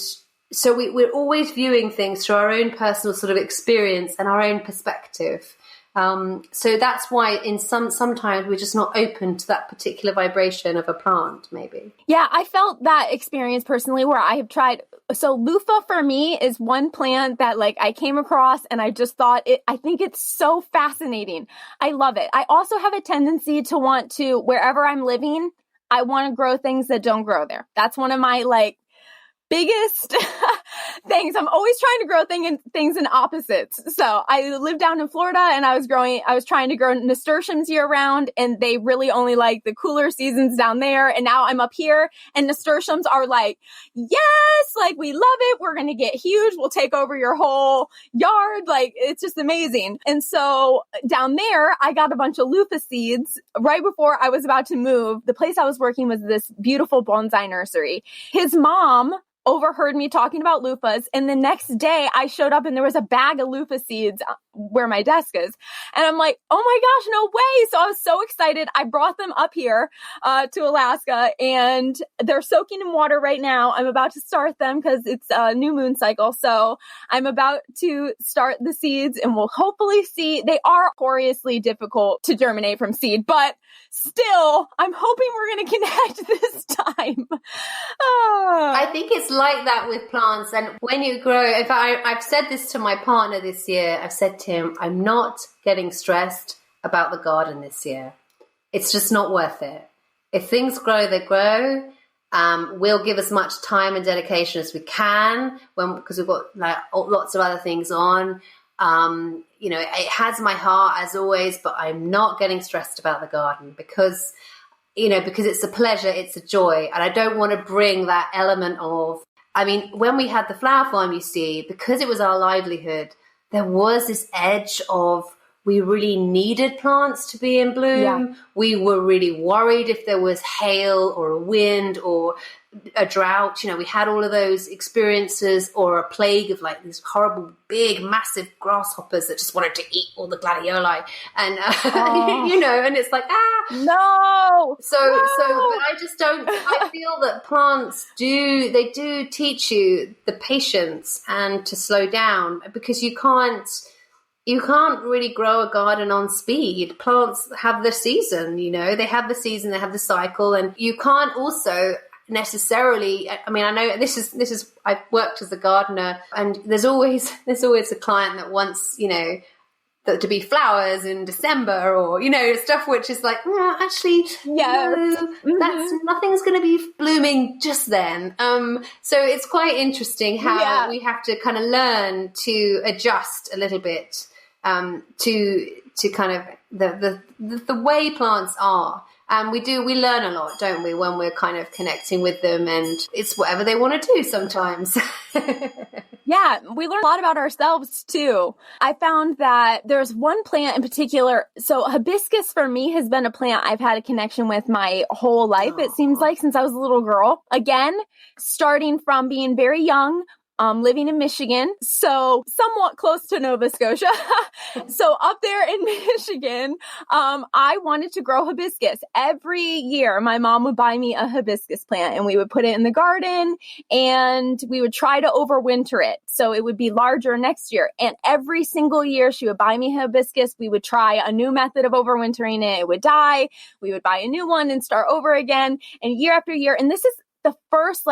so we're always viewing things through our own personal sort of experience and our own perspective. So that's why sometimes we're just not open to that particular vibration of a plant, maybe. Yeah, I felt that experience personally where I have tried. So loofah for me is one plant that I came across, and I just thought I think it's so fascinating. I love it. I also have a tendency to want to, wherever I'm living, I want to grow things that don't grow there. That's one of my biggest Thanks. I'm always trying to grow things in opposites. So I lived down in Florida and I was trying to grow nasturtiums year round, and they really only like the cooler seasons down there. And now I'm up here and nasturtiums are like, yes, like we love it. We're going to get huge. We'll take over your whole yard. Like it's just amazing. And so down there, I got a bunch of loofah seeds right before I was about to move. The place I was working was this beautiful bonsai nursery. His mom overheard me talking about loofahs. And the next day I showed up and there was a bag of loofah seeds where my desk is. And I'm like, oh my gosh, no way. So I was so excited. I brought them up here to Alaska and they're soaking in water right now. I'm about to start them because it's a new moon cycle. So I'm about to start the seeds and we'll hopefully see. They are notoriously difficult to germinate from seed, but still, I'm hoping we're going to connect this time. I think it's like that with plants. And when you grow, I've said this to my partner this year, I've said to him, I'm not getting stressed about the garden this year. It's just not worth it. If things grow, they grow. We'll give as much time and dedication as we can because we've got like lots of other things on. It has my heart as always, but I'm not getting stressed about the garden because it's a pleasure, it's a joy. And I don't want to bring that element of, when we had the flower farm, you see, because it was our livelihood, there was this edge of we really needed plants to be in bloom. Yeah. We were really worried if there was hail or a wind or a drought. We had all of those experiences, or a plague of like these horrible, big, massive grasshoppers that just wanted to eat all the gladioli. And, and it's like, no. So, but I just don't, I feel that plants they do teach you the patience and to slow down, because you can't really grow a garden on speed. Plants have the season, they have the season, they have the cycle, and you can't also necessarily, I know this is, I've worked as a gardener, and there's always a client that wants, that to be flowers in December, or, stuff which is like, actually, no, that's nothing's going to be blooming just then. So it's quite interesting how we have to kind of learn to adjust a little bit to kind of the way plants are. And we learn a lot, don't we, when we're kind of connecting with them, and it's whatever they want to do sometimes. Yeah, we learn a lot about ourselves too. I found that there's one plant in particular. So hibiscus for me has been a plant I've had a connection with my whole life. It seems like since I was a little girl. Again, starting from being very young, living in Michigan, so somewhat close to Nova Scotia. So up there in Michigan, I wanted to grow hibiscus. Every year, my mom would buy me a hibiscus plant and we would put it in the garden and we would try to overwinter it. So it would be larger next year. And every single year she would buy me hibiscus. We would try a new method of overwintering it. It would die. We would buy a new one and start over again. And year after year. And this is the first,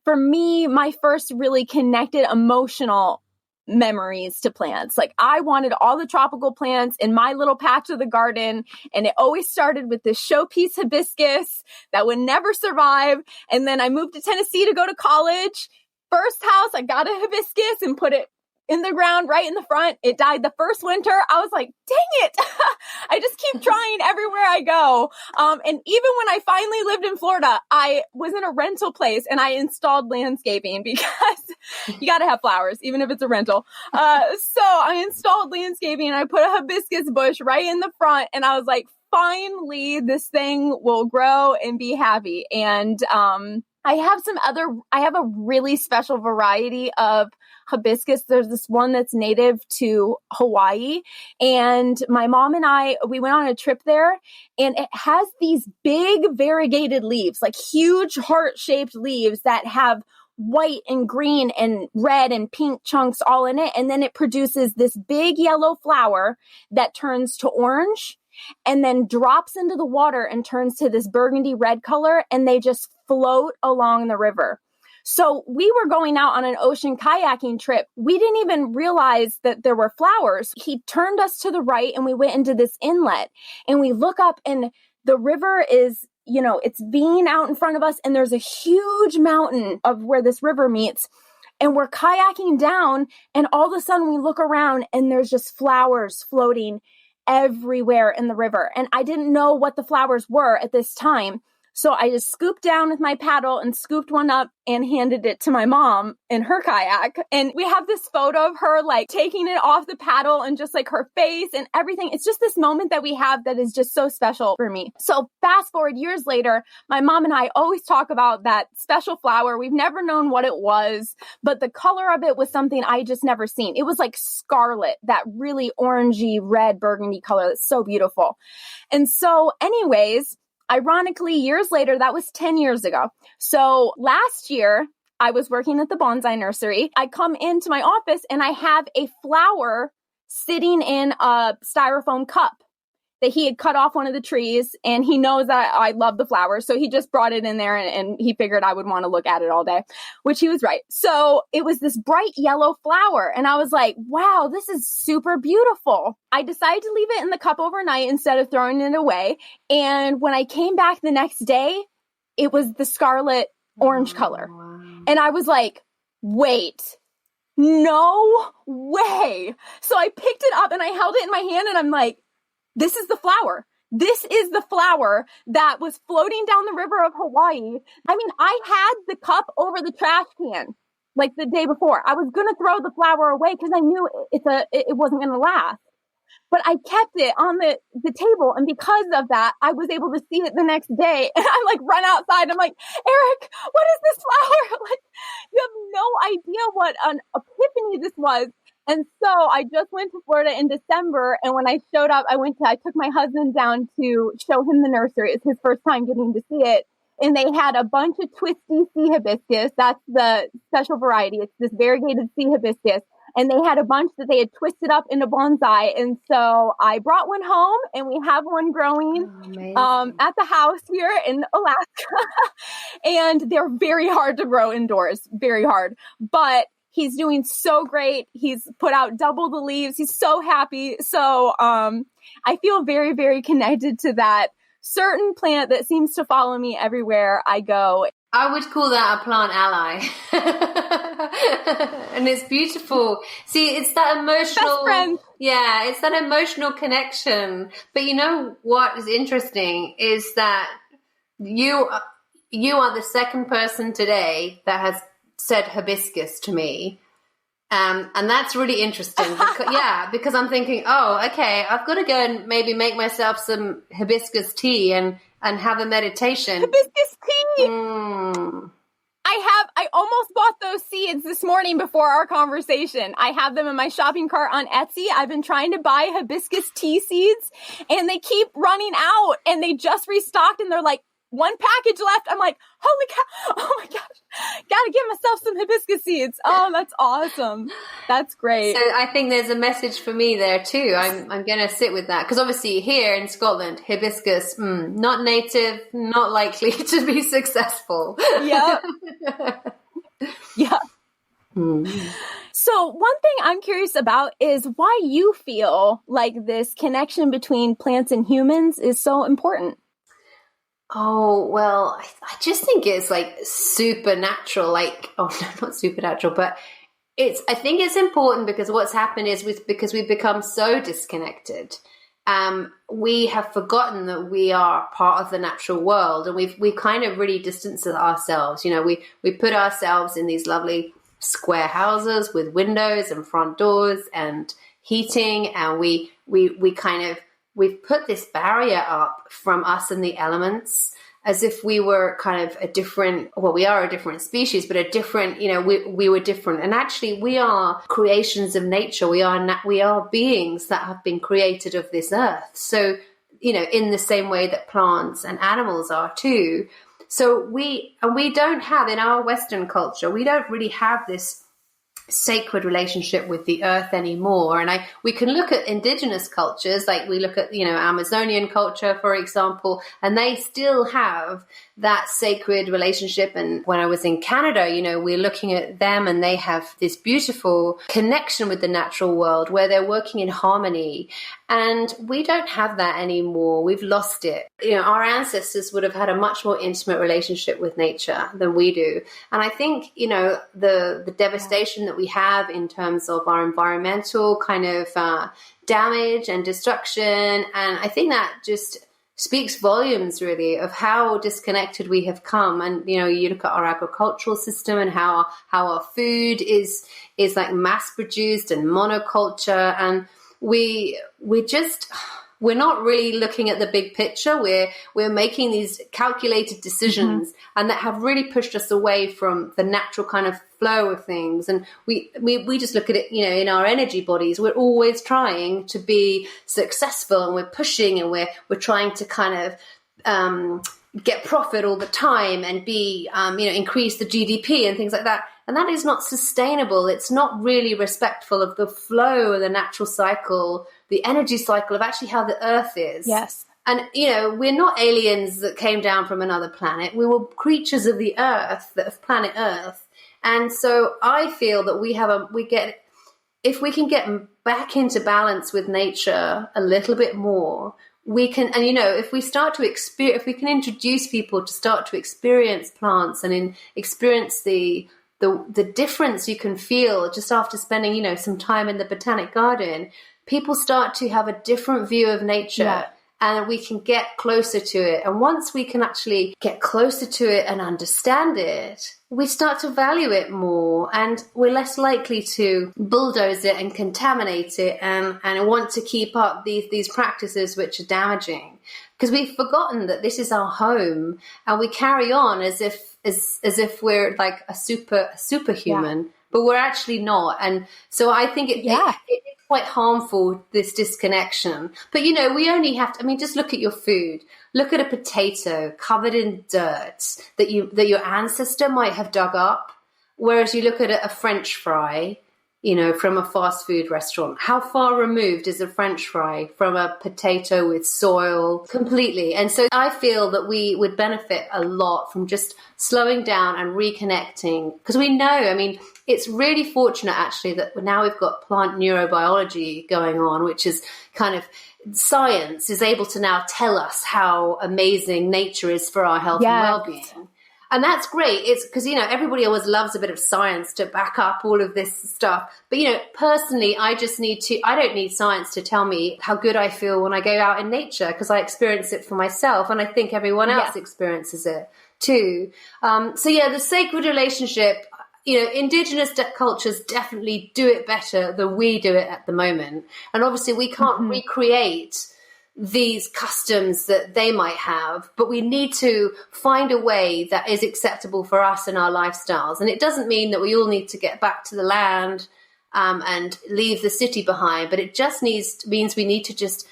for me, my first really connected emotional memories to plants. Like I wanted all the tropical plants in my little patch of the garden. And it always started with this showpiece hibiscus that would never survive. And then I moved to Tennessee to go to college. First house, I got a hibiscus and put it in the ground right in the front. It died the first winter. I was like, dang it. I just keep trying everywhere I go. And even when I finally lived in Florida, I was in a rental place and I installed landscaping because you got to have flowers, even if it's a rental. So I installed landscaping and I put a hibiscus bush right in the front. And I was like, finally, this thing will grow and be happy. And I have a really special variety of hibiscus. There's this one that's native to Hawaii. And my mom and we went on a trip there, and it has these big variegated leaves, like huge heart-shaped leaves that have white and green and red and pink chunks all in it. And then it produces this big yellow flower that turns to orange and then drops into the water and turns to this burgundy red color. And they just float along the river. So we were going out on an ocean kayaking trip. We didn't even realize that there were flowers. He turned us to the right and we went into this inlet and we look up and the river is, it's being out in front of us and there's a huge mountain of where this river meets. And we're kayaking down, and all of a sudden we look around and there's just flowers floating everywhere in the river. And I didn't know what the flowers were at this time. So I just scooped down with my paddle and scooped one up and handed it to my mom in her kayak. And we have this photo of her like taking it off the paddle and just like her face and everything. It's just this moment that we have that is just so special for me. So fast forward years later, my mom and I always talk about that special flower. We've never known what it was, but the color of it was something I just never seen. It was like scarlet, that really orangey, red, burgundy color. That's so beautiful. And so anyways, ironically, years later, that was 10 years ago. So last year, I was working at the bonsai nursery. I come into my office and I have a flower sitting in a styrofoam cup that he had cut off one of the trees, and he knows that I love the flowers. So he just brought it in there and he figured I would want to look at it all day, which he was right. So it was this bright yellow flower. And I was like, wow, this is super beautiful. I decided to leave it in the cup overnight instead of throwing it away. And when I came back the next day, it was the scarlet orange color. Wow. And I was like, wait, no way. So I picked it up and I held it in my hand and I'm like, this is the flower. This is the flower that was floating down the river of Hawaii. I mean, I had the cup over the trash can like the day before. I was going to throw the flower away because I knew it wasn't going to last. But I kept it on the table. And because of that, I was able to see it the next day. And I like run outside. I'm like, Eric, what is this flower? Like, you have no idea what an epiphany this was. And so I just went to Florida in December. And when I showed up, I took my husband down to show him the nursery. It's his first time getting to see it. And they had a bunch of twisty sea hibiscus. That's the special variety. It's this variegated sea hibiscus. And they had a bunch that they had twisted up into bonsai. And so I brought one home and we have one growing at the house here in Alaska. And they're very hard to grow indoors, very hard. But he's doing so great. He's put out double the leaves. He's so happy. So I feel very, very connected to that certain plant that seems to follow me everywhere I go. I would call that a plant ally. And it's beautiful. See, it's that emotional, best friend. Yeah, it's that emotional connection. But you know what is interesting is that you are the second person today that has said hibiscus to me. And that's really interesting. Because I'm thinking, oh, okay, I've got to go and maybe make myself some hibiscus tea and have a meditation. Hibiscus tea! I almost bought those seeds this morning before our conversation. I have them in my shopping cart on Etsy. I've been trying to buy hibiscus tea seeds and they keep running out, and they just restocked and they're like, one package left. I'm like, holy cow. Oh my gosh. Gotta give myself some hibiscus seeds. Oh, that's awesome. That's great. So I think there's a message for me there too. I'm going to sit with that. Because obviously here in Scotland, hibiscus, not native, not likely to be successful. Yep. Yeah. So one thing I'm curious about is why you feel like this connection between plants and humans is so important. Oh, well, I just think it's like supernatural, like, oh, no, not supernatural, but I think it's important because what's happened is because we've become so disconnected. We have forgotten that we are part of the natural world, and we kind of really distanced ourselves. You know, we put ourselves in these lovely square houses with windows and front doors and heating, and we've put this barrier up from us and the elements as if we were kind of we are a different species, but a different, we were different. And actually we are creations of nature. We are beings that have been created of this earth. So, in the same way that plants and animals are too. So we don't have, in our Western culture, we don't really have this sacred relationship with the earth anymore. And we can look at indigenous cultures, like we look at, Amazonian culture, for example, and they still have that sacred relationship. And when I was in Canada, we're looking at them and they have this beautiful connection with the natural world where they're working in harmony. And we don't have that anymore. We've lost it. Our ancestors would have had a much more intimate relationship with nature than we do. And I think, the devastation that we have in terms of our environmental kind of damage and destruction. And I think that just speaks volumes really of how disconnected we have come. And, you look at our agricultural system and how our food is like mass produced and monoculture. And we're not really looking at the big picture. We're making these calculated decisions, and that have really pushed us away from the natural kind of flow of things. And we just look at it, in our energy bodies. We're always trying to be successful, and we're pushing, and we're trying to kind of get profit all the time and be increase the GDP and things like that. And that is not sustainable. It's not really respectful of the flow of the natural cycle, the energy cycle of actually how the earth is. Yes. And, we're not aliens that came down from another planet. We were creatures of the earth, of planet Earth. And so I feel that if we can get back into balance with nature a little bit more, we can, and if we start to if we can introduce people to start to experience plants and experience the difference you can feel just after spending, some time in the botanic garden, people start to have a different view of nature, and we can get closer to it. And once we can actually get closer to it and understand it, we start to value it more, and we're less likely to bulldoze it and contaminate it and want to keep up these practices which are damaging. Because we've forgotten that this is our home, and we carry on as if we're like a superhuman, but we're actually not. And so I think it's quite harmful, this disconnection. But we only have to, just look at your food. Look at a potato covered in dirt that your ancestor might have dug up, whereas you look at a French fry, from a fast food restaurant. How far removed is a French fry from a potato with soil? Completely. And so I feel that we would benefit a lot from just slowing down and reconnecting, because we know, it's really fortunate actually that now we've got plant neurobiology going on, which is kind of science is able to now tell us how amazing nature is for our health and well-being. And that's great. It's because, everybody always loves a bit of science to back up all of this stuff. But, personally, I don't need science to tell me how good I feel when I go out in nature, because I experience it for myself, and I think everyone else experiences it too. The sacred relationship, indigenous cultures definitely do it better than we do it at the moment. And obviously we can't recreate these customs that they might have, but we need to find a way that is acceptable for us and our lifestyles. And it doesn't mean that we all need to get back to the land and leave the city behind, but it just means we need to just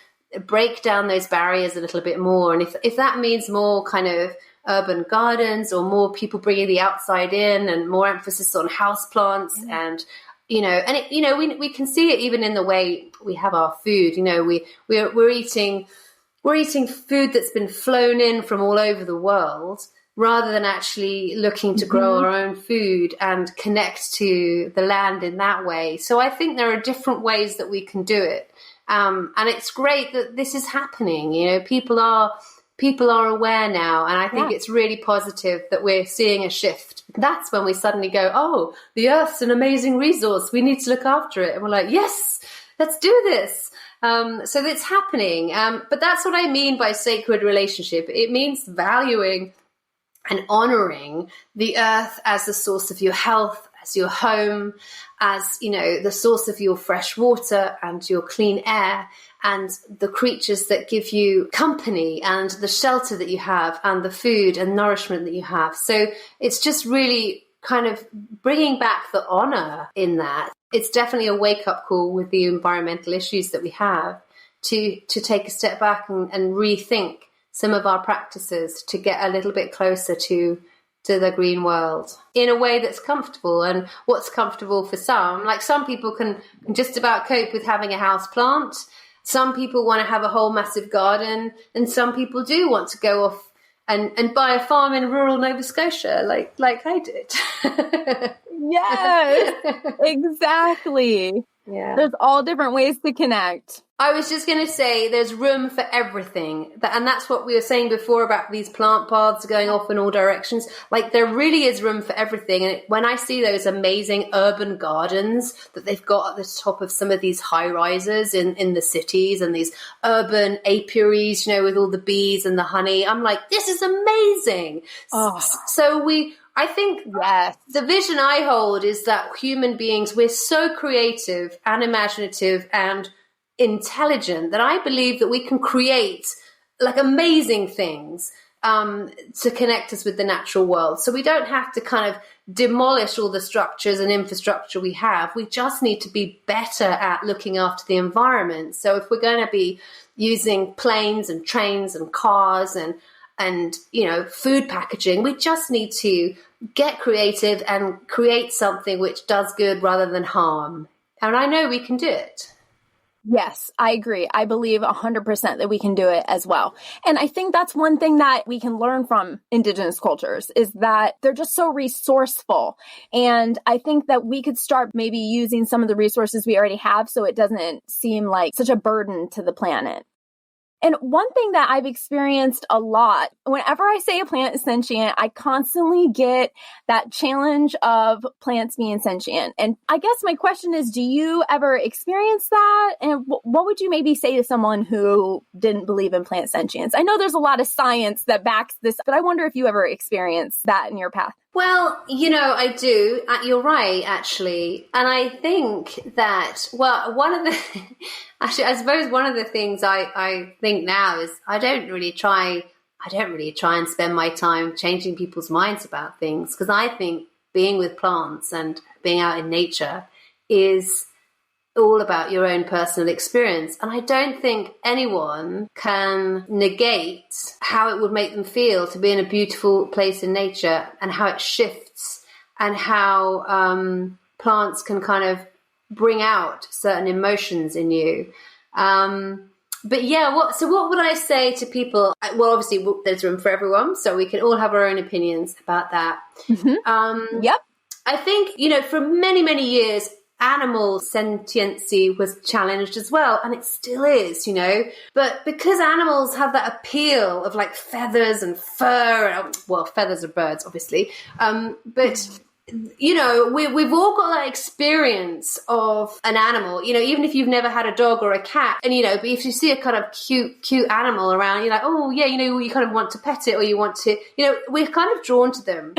break down those barriers a little bit more. And if that means more kind of urban gardens, or more people bringing the outside in, and more emphasis on houseplants, and we can see it even in the way we have our food. We're eating food that's been flown in from all over the world, rather than actually looking to grow our own food and connect to the land in that way. So I think there are different ways that we can do it, and it's great that this is happening. People are aware now, and I think it's really positive that we're seeing a shift. That's when we suddenly go, oh, the earth's an amazing resource, we need to look after it. And we're like, yes, let's do this. So it's happening. But that's what I mean by sacred relationship. It means valuing and honoring the earth as the source of your health, as your home, as, the source of your fresh water and your clean air, and the creatures that give you company, and the shelter that you have, and the food and nourishment that you have. So it's just really kind of bringing back the honor in that. It's definitely a wake-up call with the environmental issues that we have to take a step back and rethink some of our practices to get a little bit closer to to the green world in a way that's comfortable. And what's comfortable for some, like some people can just about cope with having a house plant. Some people want to have a whole massive garden, and some people do want to go off and buy a farm in rural Nova Scotia, like I did. Yes, exactly. Yeah. There's all different ways to connect. I was just going to say there's room for everything. And that's what we were saying before about these plant paths going off in all directions. Like there really is room for everything. And when I see those amazing urban gardens that they've got at the top of some of these high rises in the cities and these urban apiaries, with all the bees and the honey, I'm like, this is amazing. Oh. So I think yes. The vision I hold is that human beings, we're so creative and imaginative and intelligent that I believe that we can create like amazing things to connect us with the natural world. So we don't have to kind of demolish all the structures and infrastructure we have. We just need to be better at looking after the environment. So if we're going to be using planes and trains and cars and food packaging, we just need to get creative and create something which does good rather than harm. And I know we can do it. Yes, I agree. I believe 100% that we can do it as well. And I think that's one thing that we can learn from Indigenous cultures is that they're just so resourceful. And I think that we could start maybe using some of the resources we already have so it doesn't seem like such a burden to the planet. And one thing that I've experienced a lot, whenever I say a plant is sentient, I constantly get that challenge of plants being sentient. And I guess my question is, do you ever experience that? And what would you maybe say to someone who didn't believe in plant sentience? I know there's a lot of science that backs this, but I wonder if you ever experienced that in your path. Well, I do. You're right, actually. And I think that, I suppose one of the things I think now is I don't really try and spend my time changing people's minds about things, because I think being with plants and being out in nature is all about your own personal experience. And I don't think anyone can negate how it would make them feel to be in a beautiful place in nature and how it shifts and how plants can kind of bring out certain emotions in you. But yeah, what would I say to people? Well, obviously there's room for everyone, so we can all have our own opinions about that. Mm-hmm. Yep. I think, for many, many years, animal sentiency was challenged as well, and it still is, but because animals have that appeal of like feathers and fur, well, feathers are birds obviously, but we've all got that experience of an animal, even if you've never had a dog or a cat, and but if you see a kind of cute animal around, you're like, oh yeah, you kind of want to pet it, or you want to, we're kind of drawn to them.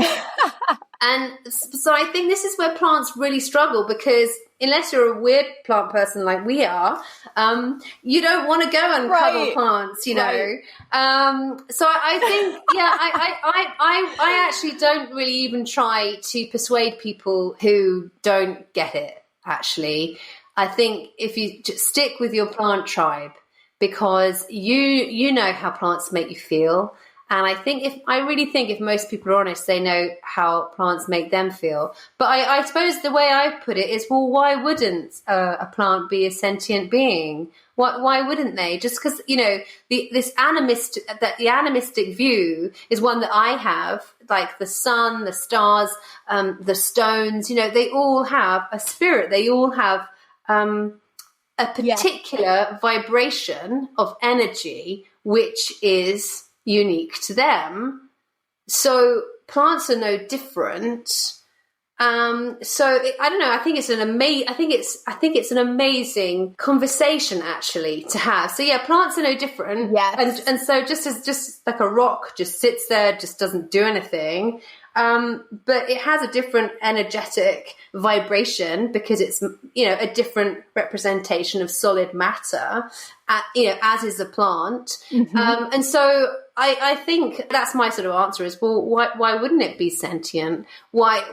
And so I think this is where plants really struggle, because unless you're a weird plant person like we are, you don't want to go and cuddle plants, Right. So I think, I actually don't really even try to persuade people who don't get it, actually. I think if you just stick with your plant tribe, because you know how plants make you feel. And I really think if most people are honest, they know how plants make them feel. But I suppose the way I put it is, well, why wouldn't a plant be a sentient being? Why wouldn't they? Just because, the animistic view is one that I have, like the sun, the stars, the stones, they all have a spirit. They all have a particular vibration of energy, which is unique to them. So plants are no different. I don't know. I think it's an amazing conversation actually to have. So yeah, plants are no different. Yes. And so just like a rock just sits there, just doesn't do anything. But it has a different energetic vibration because it's, a different representation of solid matter, as is a plant. Mm-hmm. And so I think that's my sort of answer is, well, why wouldn't it be sentient? Why,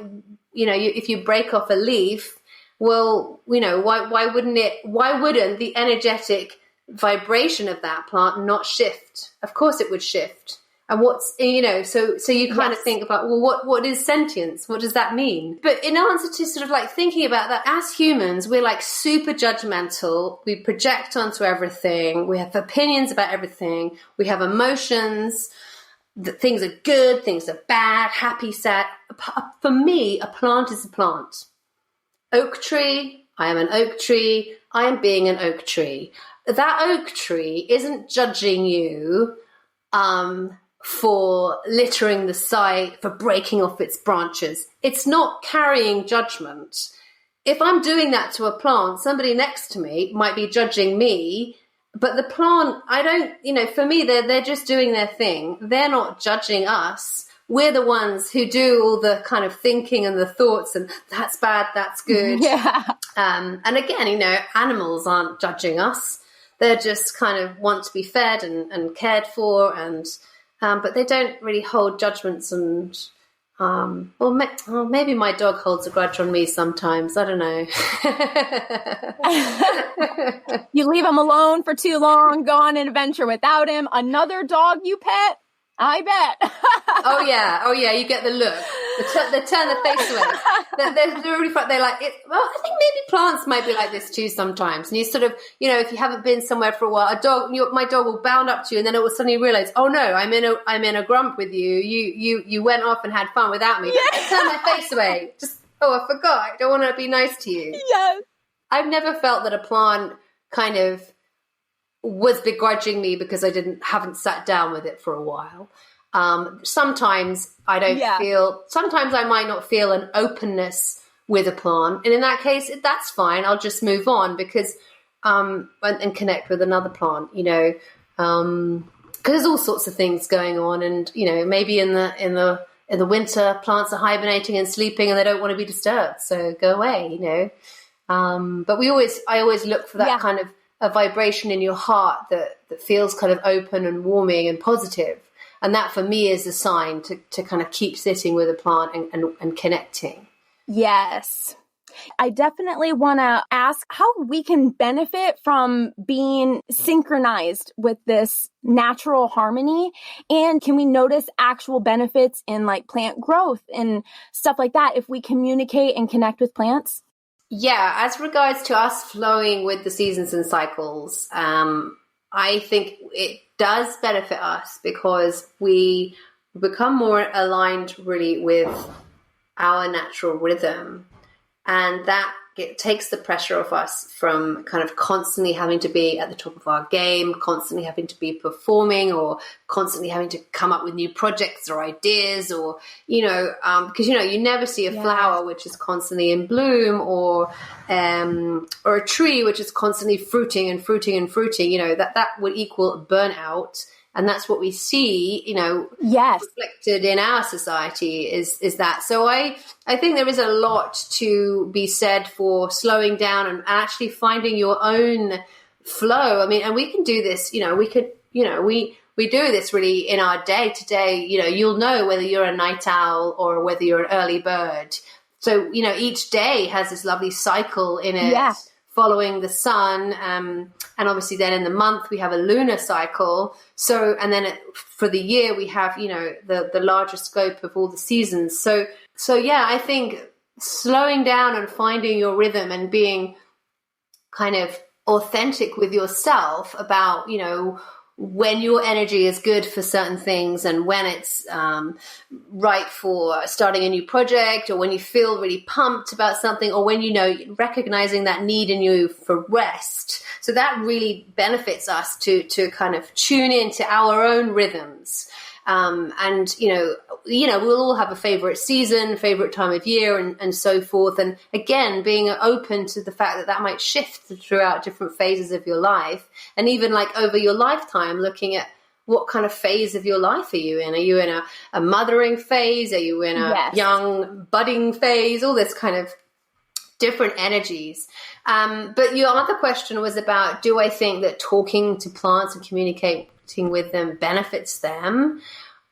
if you break off a leaf, well, why wouldn't the energetic vibration of that plant not shift? Of course it would shift. And what's, so you kind of think about, well, what is sentience? What does that mean? But in answer to sort of like thinking about that, as humans, we're like super judgmental. We project onto everything. We have opinions about everything. We have emotions. That things are good, things are bad, happy, sad. For me, a plant is a plant. Oak tree, I am an oak tree. I am being an oak tree. That oak tree isn't judging you for littering the site, for breaking off its branches. It's not carrying judgment. If I'm doing that to a plant, somebody next to me might be judging me, but the plant, I don't, for me, they're just doing their thing. They're not judging us. We're the ones who do all the kind of thinking and the thoughts, and that's bad, that's good. Yeah. And again, animals aren't judging us. They just kind of want to be fed and cared for, and but they don't really hold judgments. And maybe my dog holds a grudge on me sometimes. I don't know. You leave him alone for too long, go on an adventure without him. Another dog you pet? I bet. Oh yeah. You get the look. They turn the face away. They're really fun. They're like, well, I think maybe plants might be like this too sometimes. And you sort of, if you haven't been somewhere for a while, my dog will bound up to you, and then it will suddenly realize, oh no, I'm in a grump with you. You went off and had fun without me. Yeah. Turn my face away. Just, I forgot. I don't want to be nice to you. Yes. I've never felt that a plant kind of was begrudging me because I haven't sat down with it for a while. Sometimes I don't sometimes I might not feel an openness with a plant. And in that case, that's fine. I'll just move on because, and connect with another plant, because there's all sorts of things going on. And, maybe in the winter, plants are hibernating and sleeping and they don't want to be disturbed. So go away, but I always look for that kind of a vibration in your heart that feels kind of open and warming and positive. And that for me is a sign to kind of keep sitting with a plant and connecting. Yes. I definitely want to ask how we can benefit from being synchronized with this natural harmony. And can we notice actual benefits in like plant growth and stuff like that if we communicate and connect with plants? Yeah, as regards to us flowing with the seasons and cycles, I think it does benefit us because we become more aligned really with our natural rhythm. And that takes the pressure off us from kind of constantly having to be at the top of our game, constantly having to be performing, or constantly having to come up with new projects or ideas, or, because, you never see a flower which is constantly in bloom, or a tree which is constantly fruiting and fruiting and fruiting, that would equal burnout. And that's what we see, reflected in our society is that. So I think there is a lot to be said for slowing down and actually finding your own flow. I mean, and we can do this, we do this really in our day to day, you'll know whether you're a night owl or whether you're an early bird. So, each day has this lovely cycle in it. Yeah. Following the sun, and obviously then in the month we have a lunar cycle. So, and then for the year we have, the larger scope of all the seasons. So yeah, I think slowing down and finding your rhythm and being kind of authentic with yourself about, when your energy is good for certain things and when it's right for starting a new project, or when you feel really pumped about something, or when recognizing that need in you for rest. So that really benefits us to kind of tune into our own rhythms. And we'll all have a favorite season, favorite time of year, and so forth. And again, being open to the fact that might shift throughout different phases of your life. And even like over your lifetime, looking at what kind of phase of your life are you in? Are you in a mothering phase? Are you in a young budding phase? All this kind of different energies. But your other question was about, do I think that talking to plants and communicating with them benefits them?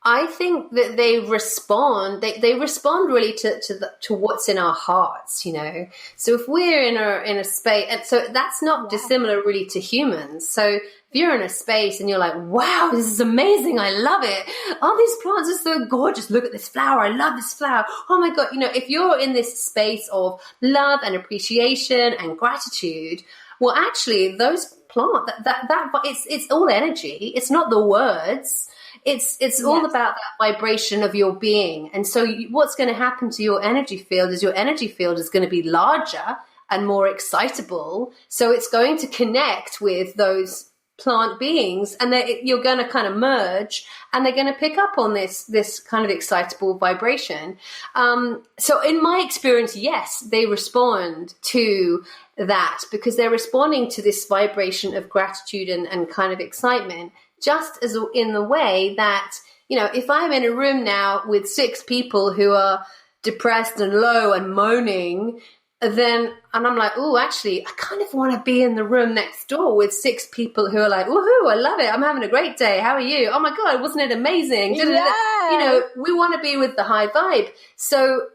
I think that they respond. They respond really to what's in our hearts, you know. So if we're in a space, and so that's not dissimilar really to humans. So if you're in a space and you're like, "Wow, this is amazing! I love it! Oh, these plants are so gorgeous! Look at this flower! I love this flower! Oh my God!" You know, if you're in this space of love and appreciation and gratitude, well, actually, those plants that it's all energy. It's not the words. It's all about that vibration of your being. And so what's going to happen to your energy field is your energy field is going to be larger and more excitable. So it's going to connect with those plant beings, and you're going to kind of merge, and they're going to pick up on this kind of excitable vibration. So in my experience, yes, they respond to that because they're responding to this vibration of gratitude and kind of excitement. Just as in the way that, you know, if I'm in a room now with 6 people who are depressed and low and moaning, and I'm like, oh, actually, I kind of want to be in the room next door with 6 people who are like, woohoo, I love it. I'm having a great day. How are you? Oh my God, wasn't it amazing? Yes. You know, we want to be with the high vibe. So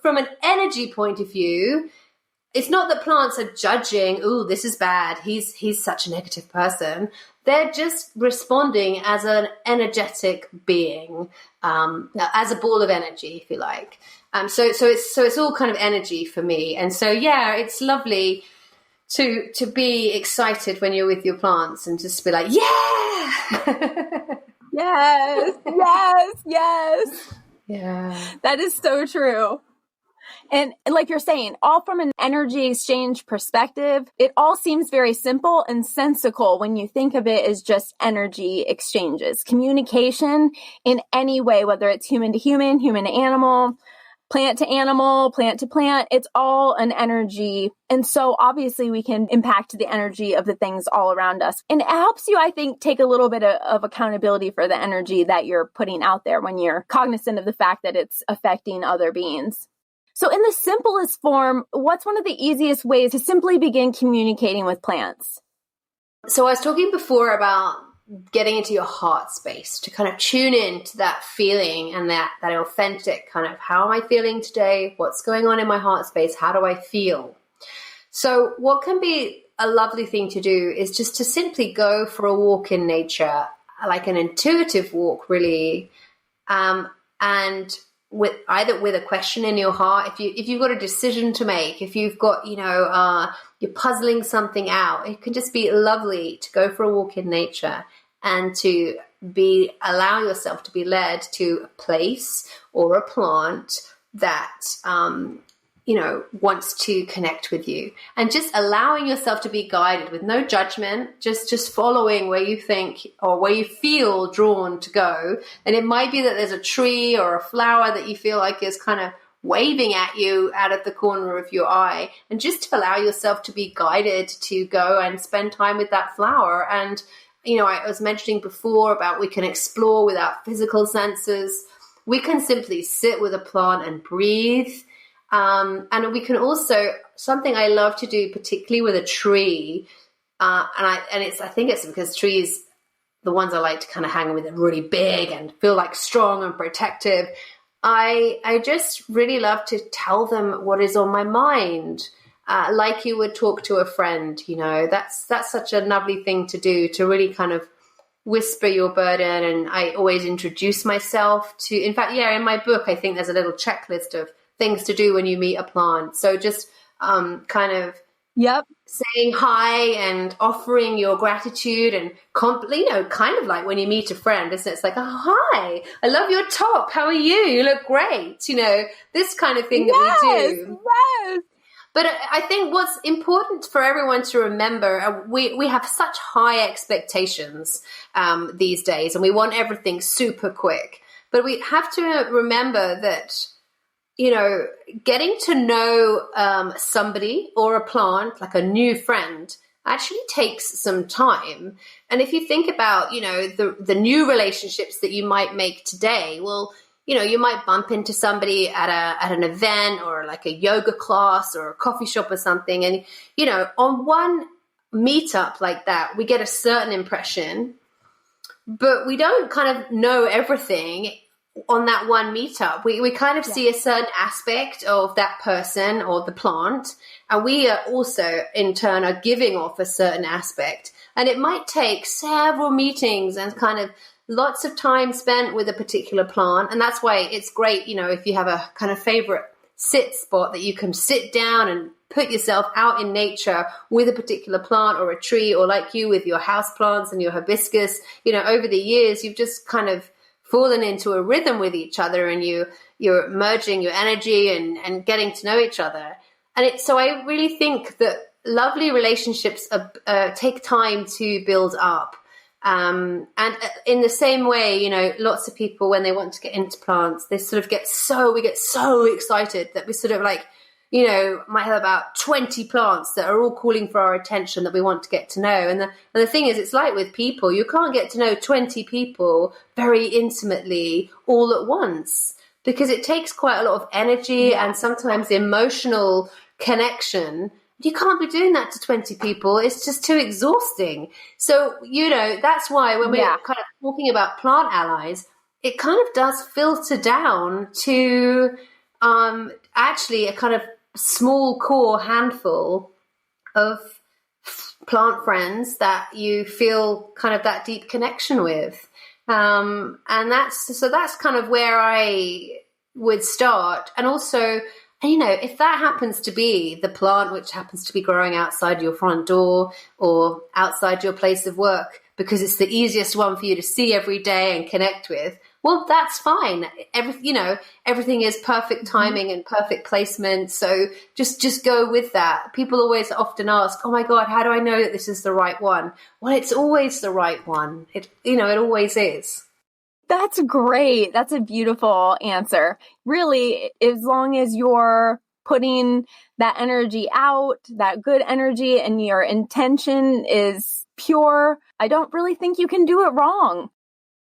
from an energy point of view, it's not that plants are judging, oh, this is bad. He's such a negative person. They're just responding as an energetic being, as a ball of energy, if you like. So it's all kind of energy for me. And so, yeah, it's lovely to be excited when you're with your plants and just be like, yeah. Yes, yes, yes. Yeah. That is so true. And like you're saying, all from an energy exchange perspective, it all seems very simple and sensical when you think of it as just energy exchanges. Communication in any way, whether it's human to human, human to animal, plant to plant, it's all an energy. And so obviously we can impact the energy of the things all around us. And it helps you, I think, take a little bit of accountability for the energy that you're putting out there when you're cognizant of the fact that it's affecting other beings. So in the simplest form, what's one of the easiest ways to simply begin communicating with plants? So I was talking before about getting into your heart space to kind of tune in to that feeling and that authentic kind of, how am I feeling today? What's going on in my heart space? How do I feel? So what can be a lovely thing to do is just to simply go for a walk in nature, like an intuitive walk, really, and with a question in your heart. If you've got a decision to make, if you've got, you're puzzling something out, it can just be lovely to go for a walk in nature and to allow yourself to be led to a place or a plant that wants to connect with you, and just allowing yourself to be guided with no judgment, just following where you think or where you feel drawn to go. And it might be that there's a tree or a flower that you feel like is kind of waving at you out of the corner of your eye, and just to allow yourself to be guided to go and spend time with that flower. And I was mentioning before about we can explore with our physical senses. We can simply sit with a plant and breathe. And we can also, something I love to do, particularly with a tree, I think it's because trees, the ones I like to kind of hang with, are really big and feel like strong and protective. I just really love to tell them what is on my mind, like you would talk to a friend. That's such a lovely thing to do, to really kind of whisper your burden. And I always introduce myself to, in fact, in my book, I think there's a little checklist of things to do when you meet a plant. So just kind of saying hi and offering your gratitude, and kind of like when you meet a friend, isn't it? It's like, oh, hi, I love your top. How are you? You look great. This kind of thing that we do. Yes. But I think what's important for everyone to remember, we have such high expectations these days, and we want everything super quick. But we have to remember that, getting to know somebody or a plant, like a new friend, actually takes some time. And if you think about, the new relationships that you might make today, well, you might bump into somebody at an event or like a yoga class or a coffee shop or something. And, on one meetup like that, we get a certain impression. but we don't kind of know everything on that one meetup. We kind of see a certain aspect of that person or the plant, and we are also in turn are giving off a certain aspect. And it might take several meetings and kind of lots of time spent with a particular plant. And that's why it's great, you know, if you have a kind of favorite sit spot that you can sit down and put yourself out in nature with a particular plant or a tree, or like you with your house plants and your hibiscus, you know, over the years, you've just kind of fallen into a rhythm with each other, and you're merging your energy and getting to know each other. And so I really think that lovely relationships take time to build up. And in the same way, you know, lots of people, when they want to get into plants, they sort of we get so excited that we sort of like, you know, might have about 20 plants that are all calling for our attention that we want to get to know. And the thing is, it's like with people, you can't get to know 20 people very intimately all at once, because it takes quite a lot of energy and sometimes emotional connection. You can't be doing that to 20 people. It's just too exhausting. So, you know, that's why when we're kind of talking about plant allies, it kind of does filter down to actually a kind of small core handful of plant friends that you feel kind of that deep connection with. And that's kind of where I would start. And also, you know, if that happens to be the plant which happens to be growing outside your front door or outside your place of work because it's the easiest one for you to see every day and connect with, well, that's fine. Everything is perfect timing and perfect placement. So just go with that. People always often ask, oh my God, how do I know that this is the right one? Well, it's always the right one. It always is. That's great. That's a beautiful answer. Really, as long as you're putting that energy out, that good energy, and your intention is pure, I don't really think you can do it wrong.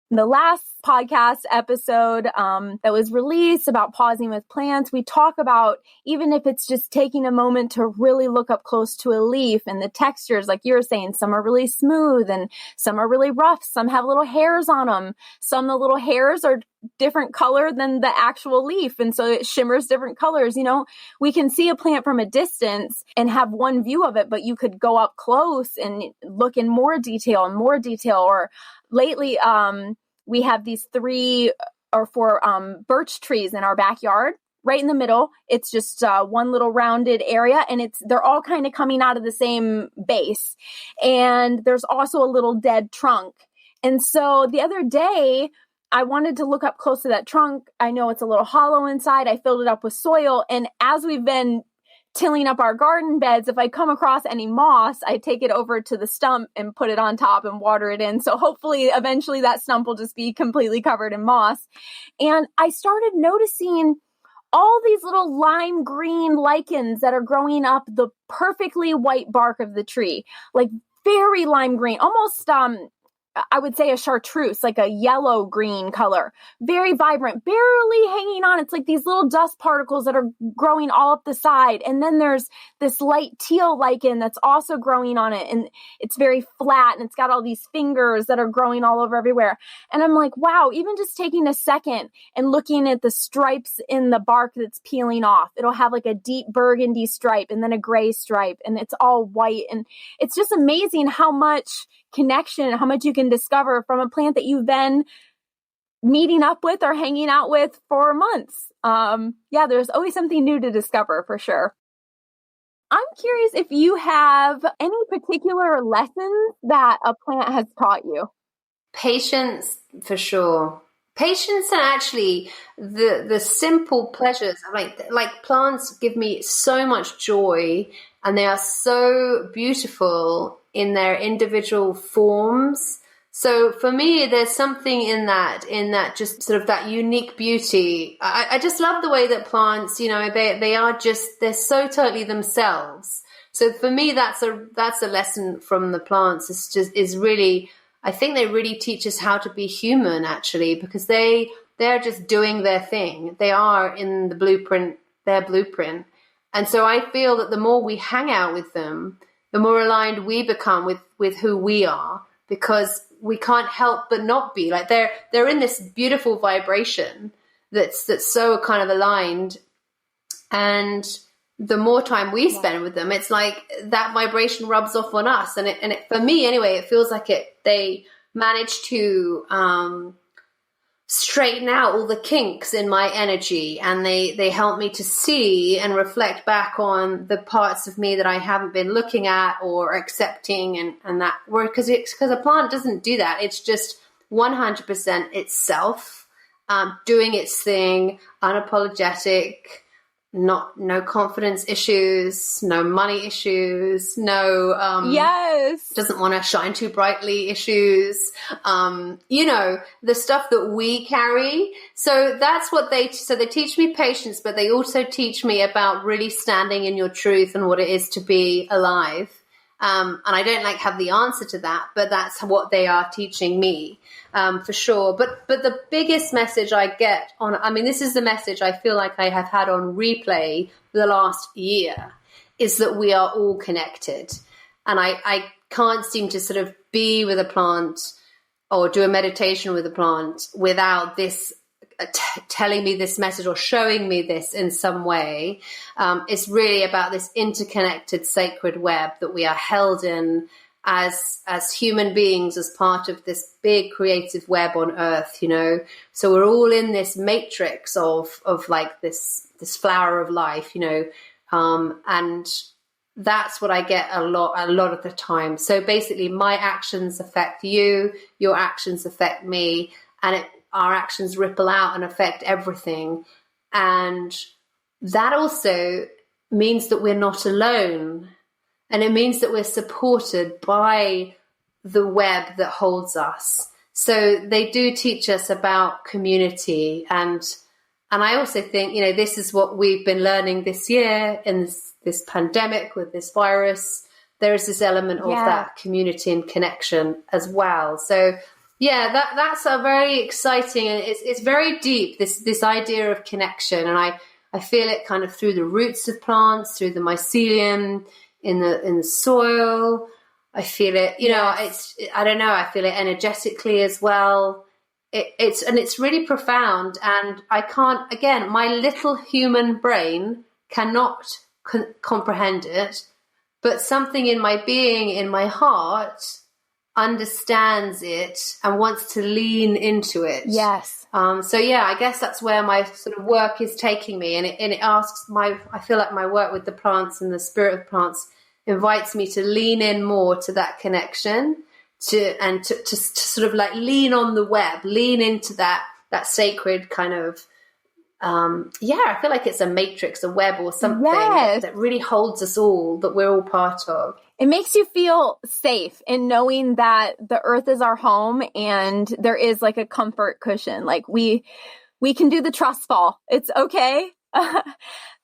The last podcast episode that was released about pausing with plants, we talk about, even if it's just taking a moment to really look up close to a leaf and the textures, like you were saying, some are really smooth and some are really rough. Some have little hairs on them. Some of the little hairs are different color than the actual leaf. And so it shimmers different colors. You know, we can see a plant from a distance and have one view of it, but you could go up close and look in more detail. Or lately, we have these 3 or 4 birch trees in our backyard, right in the middle. It's just one little rounded area, and they're all kind of coming out of the same base. And there's also a little dead trunk. And so the other day, I wanted to look up close to that trunk. I know it's a little hollow inside. I filled it up with soil. And as we've been tilling up our garden beds, if I come across any moss, I take it over to the stump and put it on top and water it in. So hopefully eventually that stump will just be completely covered in moss. And I started noticing all these little lime green lichens that are growing up the perfectly white bark of the tree, like very lime green, almost I would say a chartreuse, like a yellow green color, very vibrant, barely hanging on. It's like these little dust particles that are growing all up the side. And then there's this light teal lichen that's also growing on it. And it's very flat and it's got all these fingers that are growing all over everywhere. And I'm like, wow, even just taking a second and looking at the stripes in the bark that's peeling off, it'll have like a deep burgundy stripe and then a gray stripe, and it's all white. And it's just amazing how much connection, how much you can discover from a plant that you've been meeting up with or hanging out with for months. There's always something new to discover for sure. I'm curious if you have any particular lessons that a plant has taught you. Patience, for sure. Patience, and actually the simple pleasures. Like plants give me so much joy, and they are so beautiful in their individual forms. So for me, there's something in that just sort of that unique beauty. I just love the way that plants, they're so totally themselves. So for me, that's a lesson from the plants. I think they really teach us how to be human, actually, because they're just doing their thing. They are in their blueprint. And so I feel that the more we hang out with them, the more aligned we become with who we are, because we can't help but not be. Like they're in this beautiful vibration that's so kind of aligned. And the more time we spend with them, it's like that vibration rubs off on us. And it for me anyway, it feels like they manage to straighten out all the kinks in my energy, and they help me to see and reflect back on the parts of me that I haven't been looking at or accepting, and that work, because a plant doesn't do that. It's just 100% itself, doing its thing, unapologetic. No confidence issues, no money issues, no doesn't want to shine too brightly issues, the stuff that we carry. So that's what they teach me patience, but they also teach me about really standing in your truth and what it is to be alive. And I don't have the answer to that, but that's what they are teaching me, for sure. But the biggest message I get this is the message I feel like I have had on replay for the last year, is that we are all connected. And I can't seem to sort of be with a plant or do a meditation with a plant without this telling me this message or showing me this in some way. It's really about this interconnected sacred web that we are held in as human beings, as part of this big creative web on earth, So we're all in this matrix of like this flower of life, and that's what I get a lot of the time. So basically my actions affect you, your actions affect me, and our actions ripple out and affect everything. And that also means that we're not alone. And it means that we're supported by the web that holds us. So they do teach us about community. And I also think, this is what we've been learning this year in this pandemic with this virus. There is this element of that community and connection as well. So that's a very exciting, and it's very deep, this idea of connection. And I feel it kind of through the roots of plants, through the mycelium, in the soil. I feel it, I don't know, I feel it energetically as well. It's really profound, and I can't, again, my little human brain cannot comprehend it, but something in my being, in my heart, understands it and wants to lean into it. Yes. I guess that's where my sort of work is taking me, and it asks I feel like my work with the plants and the spirit of plants invites me to lean in more to that connection, to sort of like lean on the web, lean into that sacred kind of I feel like it's a matrix, a web or something that really holds us all, that we're all part of. It makes you feel safe in knowing that the earth is our home, and there is like a comfort cushion. Like we can do the trust fall. It's okay.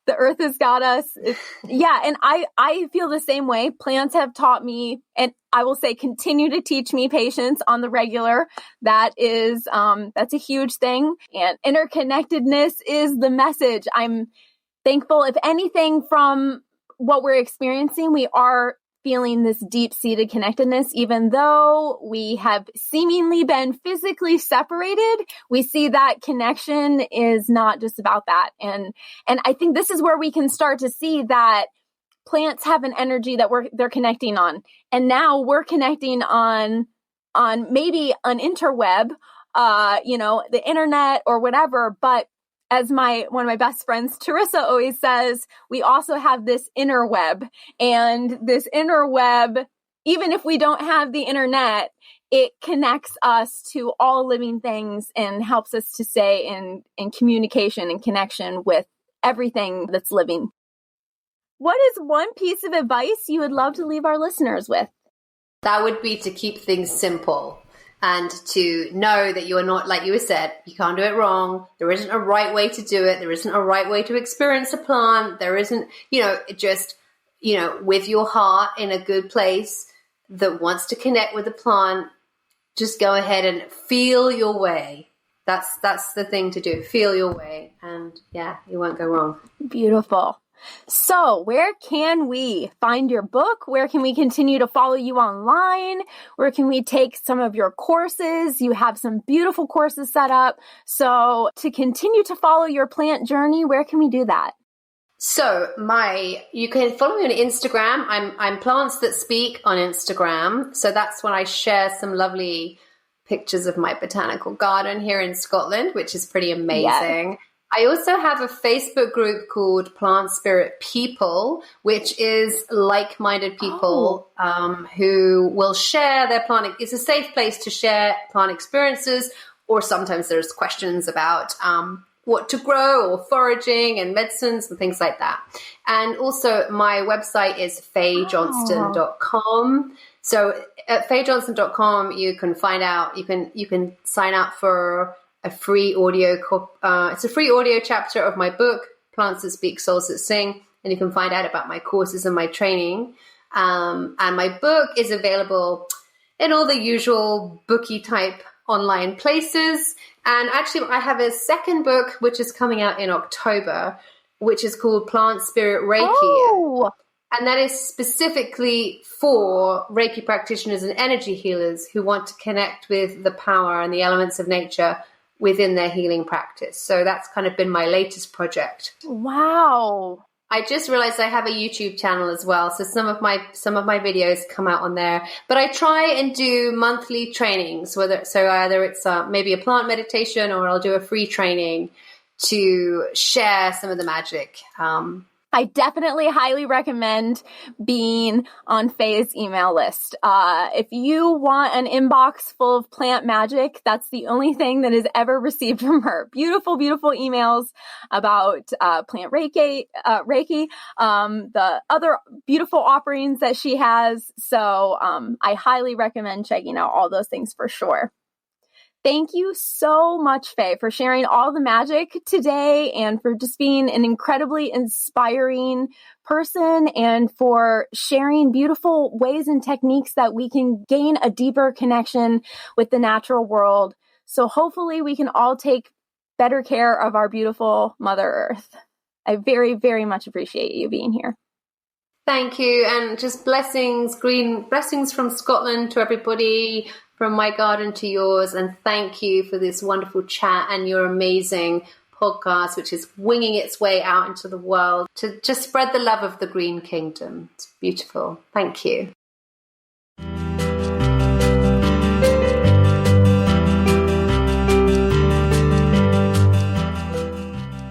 The earth has got us. And I feel the same way. Plants have taught me, and I will say continue to teach me patience on the regular. That is, that's a huge thing. And interconnectedness is the message. I'm thankful, if anything, from what we're experiencing, we are feeling this deep-seated connectedness. Even though we have seemingly been physically separated, we see that connection is not just about that. And I think this is where we can start to see that plants have an energy that they're connecting on. And now we're connecting on maybe an interweb, the internet or whatever, but as one of my best friends, Teresa, always says, we also have this inner web. And this inner web, even if we don't have the internet, it connects us to all living things and helps us to stay in communication and connection with everything that's living. What is one piece of advice you would love to leave our listeners with? That would be to keep things simple. And to know that you're not, like you said, you can't do it wrong. There isn't a right way to do it. There isn't a right way to experience a plant. There isn't, just, with your heart in a good place that wants to connect with the plant, just go ahead and feel your way. That's the thing to do. Feel your way. And you won't go wrong. Beautiful. So where can we find your book? Where can we continue to follow you online? Where can we take some of your courses? You have some beautiful courses set up. So to continue to follow your plant journey, where can we do that? So you can follow me on Instagram. I'm Plants That Speak on Instagram. So that's when I share some lovely pictures of my botanical garden here in Scotland, which is pretty amazing. Yes. I also have a Facebook group called Plant Spirit People, which is like-minded people who will share their plant. It's a safe place to share plant experiences, or sometimes there's questions about what to grow or foraging and medicines and things like that. And also my website is fayjohnston.com. So at fayjohnston.com, you can find out, you can sign up for a free audio, it's a free audio chapter of my book, Plants That Speak, Souls That Sing, and you can find out about my courses and my training. And my book is available in all the usual bookie type online places. And actually, I have a second book, which is coming out in October, which is called Plant Spirit Reiki. Oh. And that is specifically for Reiki practitioners and energy healers who want to connect with the power and the elements of nature within their healing practice. So that's kind of been my latest project. Wow. I just realized I have a YouTube channel as well. So some of my videos come out on there, but I try and do monthly trainings, either it's maybe a plant meditation, or I'll do a free training to share some of the magic. I definitely highly recommend being on Faye's email list. If you want an inbox full of plant magic, that's the only thing that is ever received from her. Beautiful, beautiful emails about plant Reiki, the other beautiful offerings that she has. So I highly recommend checking out all those things for sure. Thank you so much, Faye, for sharing all the magic today and for just being an incredibly inspiring person and for sharing beautiful ways and techniques that we can gain a deeper connection with the natural world. So hopefully we can all take better care of our beautiful Mother Earth. I very, very much appreciate you being here. Thank you. And just blessings, green blessings from Scotland to everybody, from my garden to yours. And thank you for this wonderful chat and your amazing podcast, which is winging its way out into the world to just spread the love of the Green Kingdom. It's beautiful. Thank you.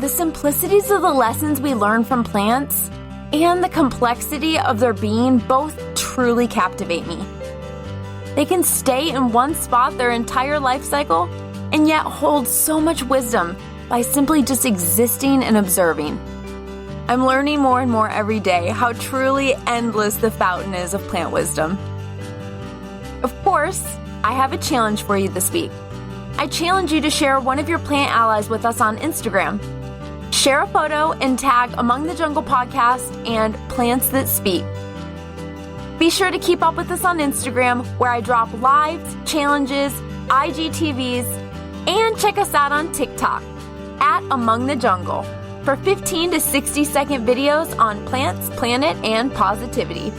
The simplicities of the lessons we learn from plants and the complexity of their being both truly captivate me. They can stay in one spot their entire life cycle and yet hold so much wisdom by simply just existing and observing. I'm learning more and more every day how truly endless the fountain is of plant wisdom. Of course, I have a challenge for you this week. I challenge you to share one of your plant allies with us on Instagram. Share a photo and tag Among the Jungle Podcast and Plants That Speak. Be sure to keep up with us on Instagram, where I drop lives, challenges, IGTVs, and check us out on TikTok at Among the Jungle for 15 to 60 second videos on plants, planet, and positivity.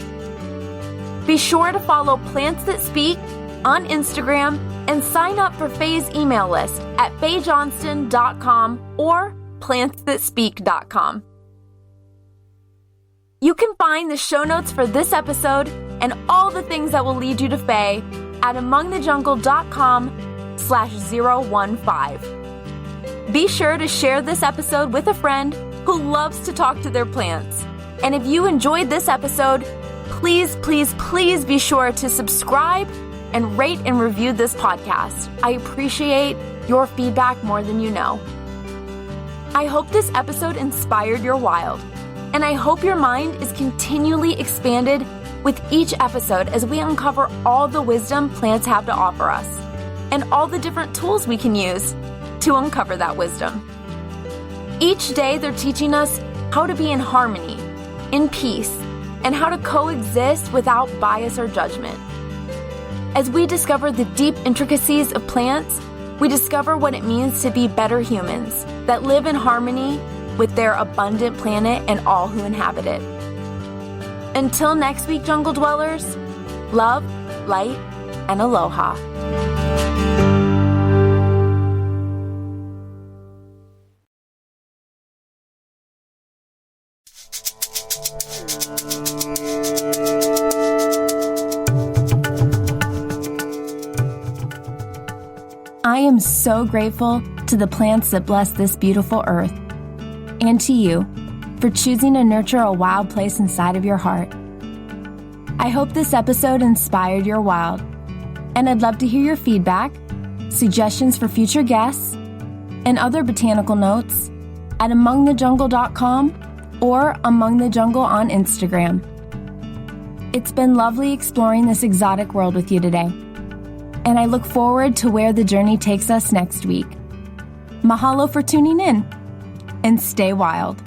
Be sure to follow Plants That Speak on Instagram and sign up for Faye's email list at fayjohnston.com or plantsthatspeak.com. You can find the show notes for this episode and all the things that will lead you to Faye at amongthejungle.com/015. Be sure to share this episode with a friend who loves to talk to their plants. And if you enjoyed this episode, please, please, please be sure to subscribe and rate and review this podcast. I appreciate your feedback more than you know. I hope this episode inspired your wild. And I hope your mind is continually expanded with each episode as we uncover all the wisdom plants have to offer us and all the different tools we can use to uncover that wisdom. Each day they're teaching us how to be in harmony, in peace, and how to coexist without bias or judgment. As we discover the deep intricacies of plants, we discover what it means to be better humans that live in harmony with their abundant planet and all who inhabit it. Until next week, jungle dwellers, love, light, and aloha. I am so grateful to the plants that bless this beautiful earth, and to you for choosing to nurture a wild place inside of your heart. I hope this episode inspired your wild, and I'd love to hear your feedback, suggestions for future guests, and other botanical notes at amongthejungle.com or amongthejungle on Instagram. It's been lovely exploring this exotic world with you today, and I look forward to where the journey takes us next week. Mahalo for tuning in, and stay wild.